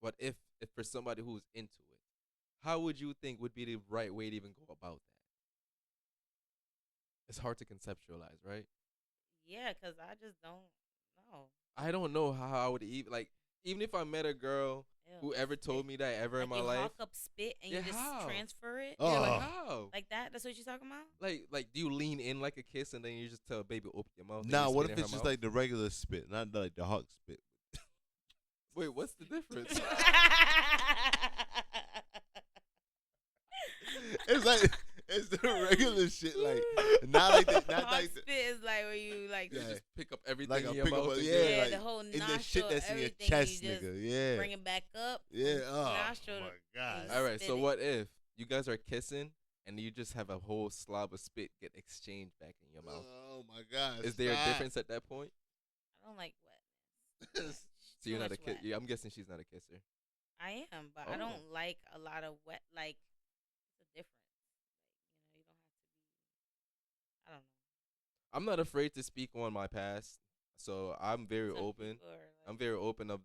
What if for somebody who's into it? How would you think would be the right way to even go about that? It's hard to conceptualize, right? Yeah, because I just don't know. I don't know how I would even if I met a girl Ew, who ever told spit. me that ever in my you life. hawk up spit and Yeah, you just how? transfer it Oh. Yeah, like how? like that. That's what you're talking about. Like do you lean in like a kiss and then you just tell a baby open your mouth? and Nah, you what spit if in it's her just mouth? like the regular spit, not like the hawk spit? Wait, what's the difference? It's like it's the regular shit, like not like that, not Hawk like spit is like where you like You Yeah. just pick up everything like in a your pick up, mouth. a, and yeah, get- yeah, like the whole in the nostril, shit that's in your everything, chest, you just nigga. Yeah, bring it back up. yeah. from Oh nostril my to- god. All right, so spit it. what if you guys are kissing and you just have a whole slob of spit get exchanged back in your mouth? Oh my god. Is there a stop. difference at that point? I don't like wet. So you're not a kiss. Yeah, I'm guessing she's not a kisser. I am, but I Oh. don't like a lot of wet. Like it's a difference. Like, you don't have to be. I don't know. I'm not afraid to speak on my past, so I'm very Some open. people are, like, I'm very open of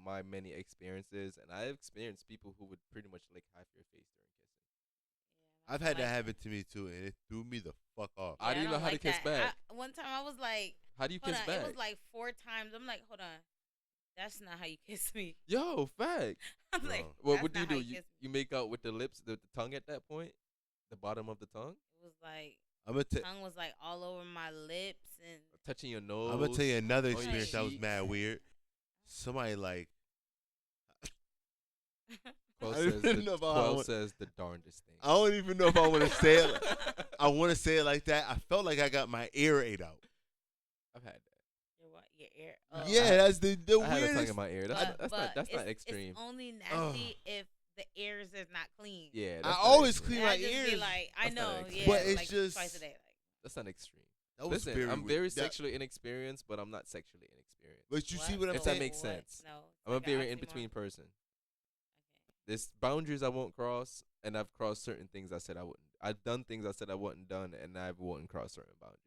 my many experiences, and I've experienced people who would pretty much lick half your face during kissing. yeah, I've I had don't that like happen to me too, and it threw me the fuck off. I didn't know don't how to like kiss that. back. One time I was like, How do you hold kiss on, back? it was like 4 times. I'm like, hold on, that's not how you kiss me. Yo, fact. I'm No. like, What that's would you not how do? kiss me. You make out with the lips, the tongue at that point, the bottom of the tongue, It was like I'm gonna tongue was like all over my lips and touching your nose. I'm gonna tell you another on your experience that was cheeks. mad weird. Somebody like Quell I don't says, even know if I Quell want- says the darndest thing. I don't even know if I want to say it. I want to say it like that. I felt like I got my ear ate out. I've had that. your what? Your ear. Yeah, that's the I had a tongue weirdest. in my ear. But- That's but not it's- extreme. It's only nasty if the ears is not clean. Yeah, I that's not always extreme. clean And my I just be ears. like, I That's not know, extreme. yeah, But it's like just- twice a day. Like, That's not extreme. That was Listen, I'm weird. very That- sexually inexperienced, but I'm not sexually inexperienced. But you see what I'm If that saying? makes sense. No, it's I'm like a very an in between oxymoron. person. Okay. There's boundaries I won't cross, and I've crossed certain things I said I wouldn't. I've done things I said I wouldn't done, and I wouldn't cross certain boundaries.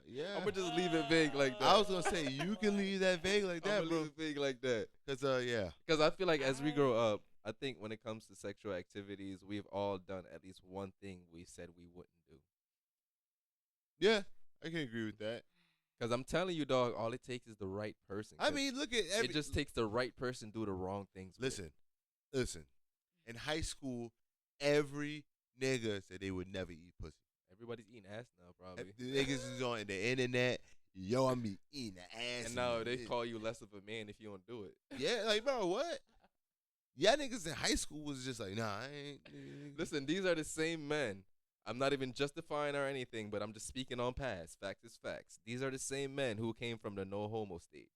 Yeah. I'm gonna just leave it vague like that. I was gonna say you can leave that vague like I'm that, gonna bro. leave it vague like that. Cause yeah. Because I feel like as we grow up, I think when it comes to sexual activities, we've all done at least one thing we said we wouldn't do. Yeah, I can agree with that. Because I'm telling you, dog, all it takes is the right person. I 'Cause mean, look at it just takes the right person to do the wrong things. with. listen. In high school, every nigga said they would never eat pussy. Everybody's eating ass now, probably. The niggas is on the internet. yo, I'm be eating the ass. And now they it. call you less of a man if you don't do it. Yeah, like bro, what? Y'all niggas in high school was just like, nah, I ain't. Listen, these are the same men. I'm not even justifying or anything, but I'm just speaking on past. Facts is facts. These are the same men who came from the no homo stage.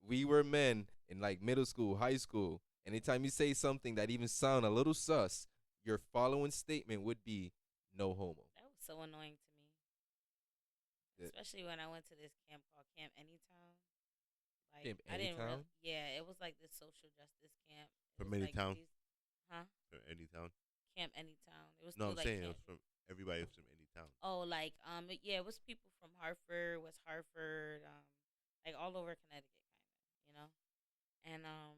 We were men in like middle school, high school. Anytime you say something that even sound a little sus, your following statement would be no homo. That was so annoying to me, Yeah. especially when I went to this camp called Camp Anytown. Like Camp I didn't Anytown? yeah, it was like this social justice camp. It From was Anytown? Like huh? From any town. Camp Anytown. It was No, through, I'm like, saying it camp. was from everybody was from any town. Oh, like yeah, it was people from Hartford, West Hartford, like all over Connecticut, kind of, you know.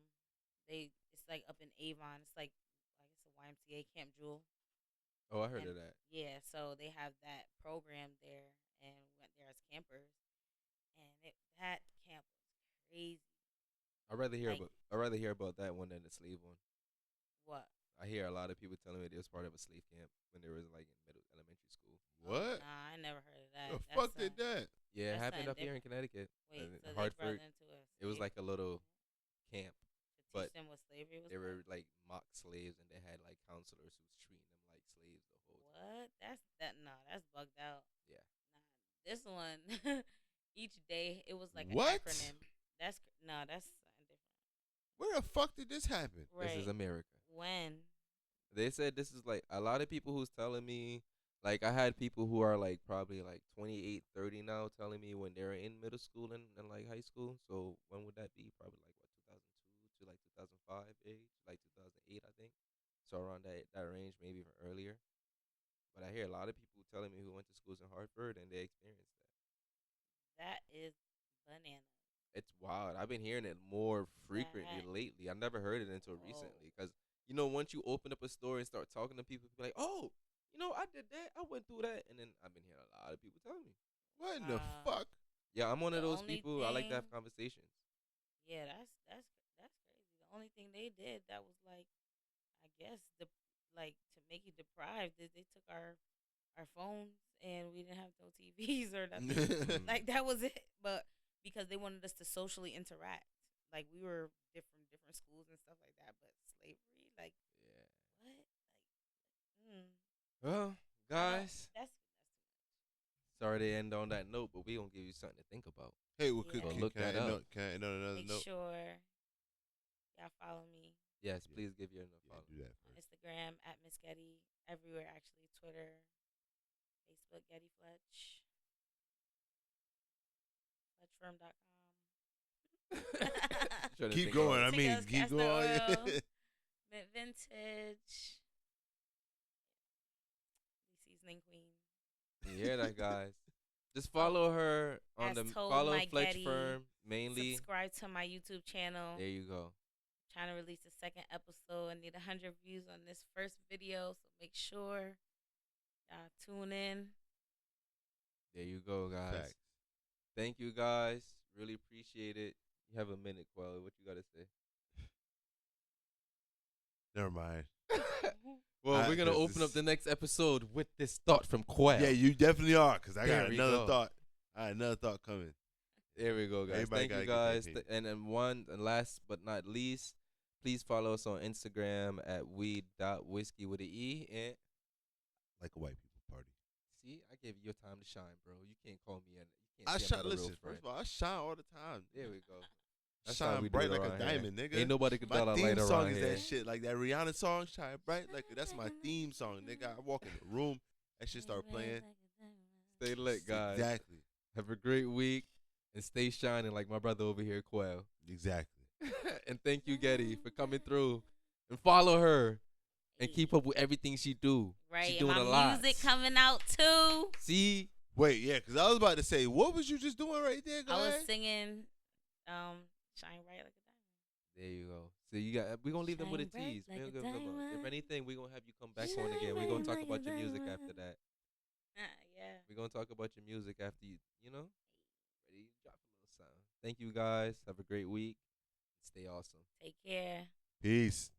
And it's like up in Avon. It's like I guess a YMCA Camp Jewel. Oh, I heard And, of that. Yeah, so they have that program there, and we went there as campers, and that camp was crazy. I'd rather hear Like- about that one than the slave one. What? I hear a lot of people telling me they was part of a slave camp when they was like in elementary school. What? Nah, I never heard of that. The That's fuck did that? Yeah, it That's happened something up here in Connecticut. Wait, in so they brought Hartford. them to us. It was like a little camp. to teach but them what slavery was. They were like? like mock slaves, and they had like counselors who was treating them like slaves the whole time. What? That's bugged out. Yeah. Nah, this one, each day it was like What? an acronym. That's something different. Where the fuck did this happen? Right. This is America. When? They said this is like a lot of people who's telling me, like I had people who are like probably like 28, 30 now telling me when they're in middle school and like high school. So when would that be? Probably like what, 2002 to like 2005 age, like 2008 I think. So around that range, maybe even earlier. But I hear a lot of people telling me who went to schools in Hartford and they experienced that. That is bananas. It's wild. I've been hearing it more frequently That- lately. I never heard it until Whoa. recently. Because, you know, once you open up a store and start talking to people, be like, oh, you know, I did that. I went through that. And then I've been hearing a lot of people telling me. What in the Uh, fuck? Yeah, I'm one of The those only people. I like to have thing- conversations. Yeah, that's crazy. The only thing they did that was like, I guess to make you deprived is they took our phones and we didn't have no TVs or nothing. Like that was it. But because they wanted us to socially interact, like we were different schools and stuff like that. But slavery, like Yeah. what? Like, Well, guys, that's too much. sorry to end on that note, but we going to give you something to think about. Hey, well, Yeah. can, Look can I that end up. on- can I end on another Make note? sure y'all follow me Yes, Yeah. please give your enough Yeah, follow. do that on first. Instagram at Miss Getty, everywhere actually, Twitter, Facebook, Getty Fletch, FletchFirm.com. Trying to Keep think going. about I it. mean, Tickets, keep castor going. oil. Mint Vintage. The Seasoning Queen. You hear that, guys? Just follow her on As the told follow my Fletch Getty. Firm mainly. Subscribe to my YouTube channel. There you go. Trying to release the second episode. I need 100 views on this first video, so make sure y'all tune in. There you go, guys. Facts. Thank you, guys. Really appreciate it. You have a minute, Quelly. What you got to say? Never mind. Well, we're gonna 'cause open up this- the next episode with this thought from Quell. Yeah, you definitely are, because I There got we another go. thought. I had another thought coming. There we go, guys. Everybody Thank you, gotta get guys. their And then last but not least, please follow us on Instagram at weed.whiskey with an E. And Like a white people party. see, I gave you your time to shine, bro. You can't call me. You can't I say I'm shine. not a real Listen, friend. first of all, I shine all the time. There we go. That's how Shine we do bright it like a around here. diamond, nigga. Ain't nobody could My tell I theme light song around is here. that shit, like that Rihanna song, "Shine Bright." Like that's my theme song, nigga. I walk in the room, that shit start playing. Stay lit, guys. Exactly, Have a great week and stay shining like my brother over here, Quell. exactly. And thank you, Getty, for coming through. And follow her and keep up with everything she do. Right, She and doing my a lot. music coming out too. See? Wait, yeah, because I was about to say, what was you just doing right there, guy? I was singing Shine Bright Like a Diamond. There you go. So you got. We're gonna leave them with a Shine bright tease. like We a don't give a fuck. If diamond. anything, we're gonna have you come back on Shine again. We're gonna bright talk like about a your music diamond. after that. Yeah. We're gonna talk about your music after you know, ready to drop a little sound. Thank you guys. Have a great week. Stay awesome. Take care. Peace.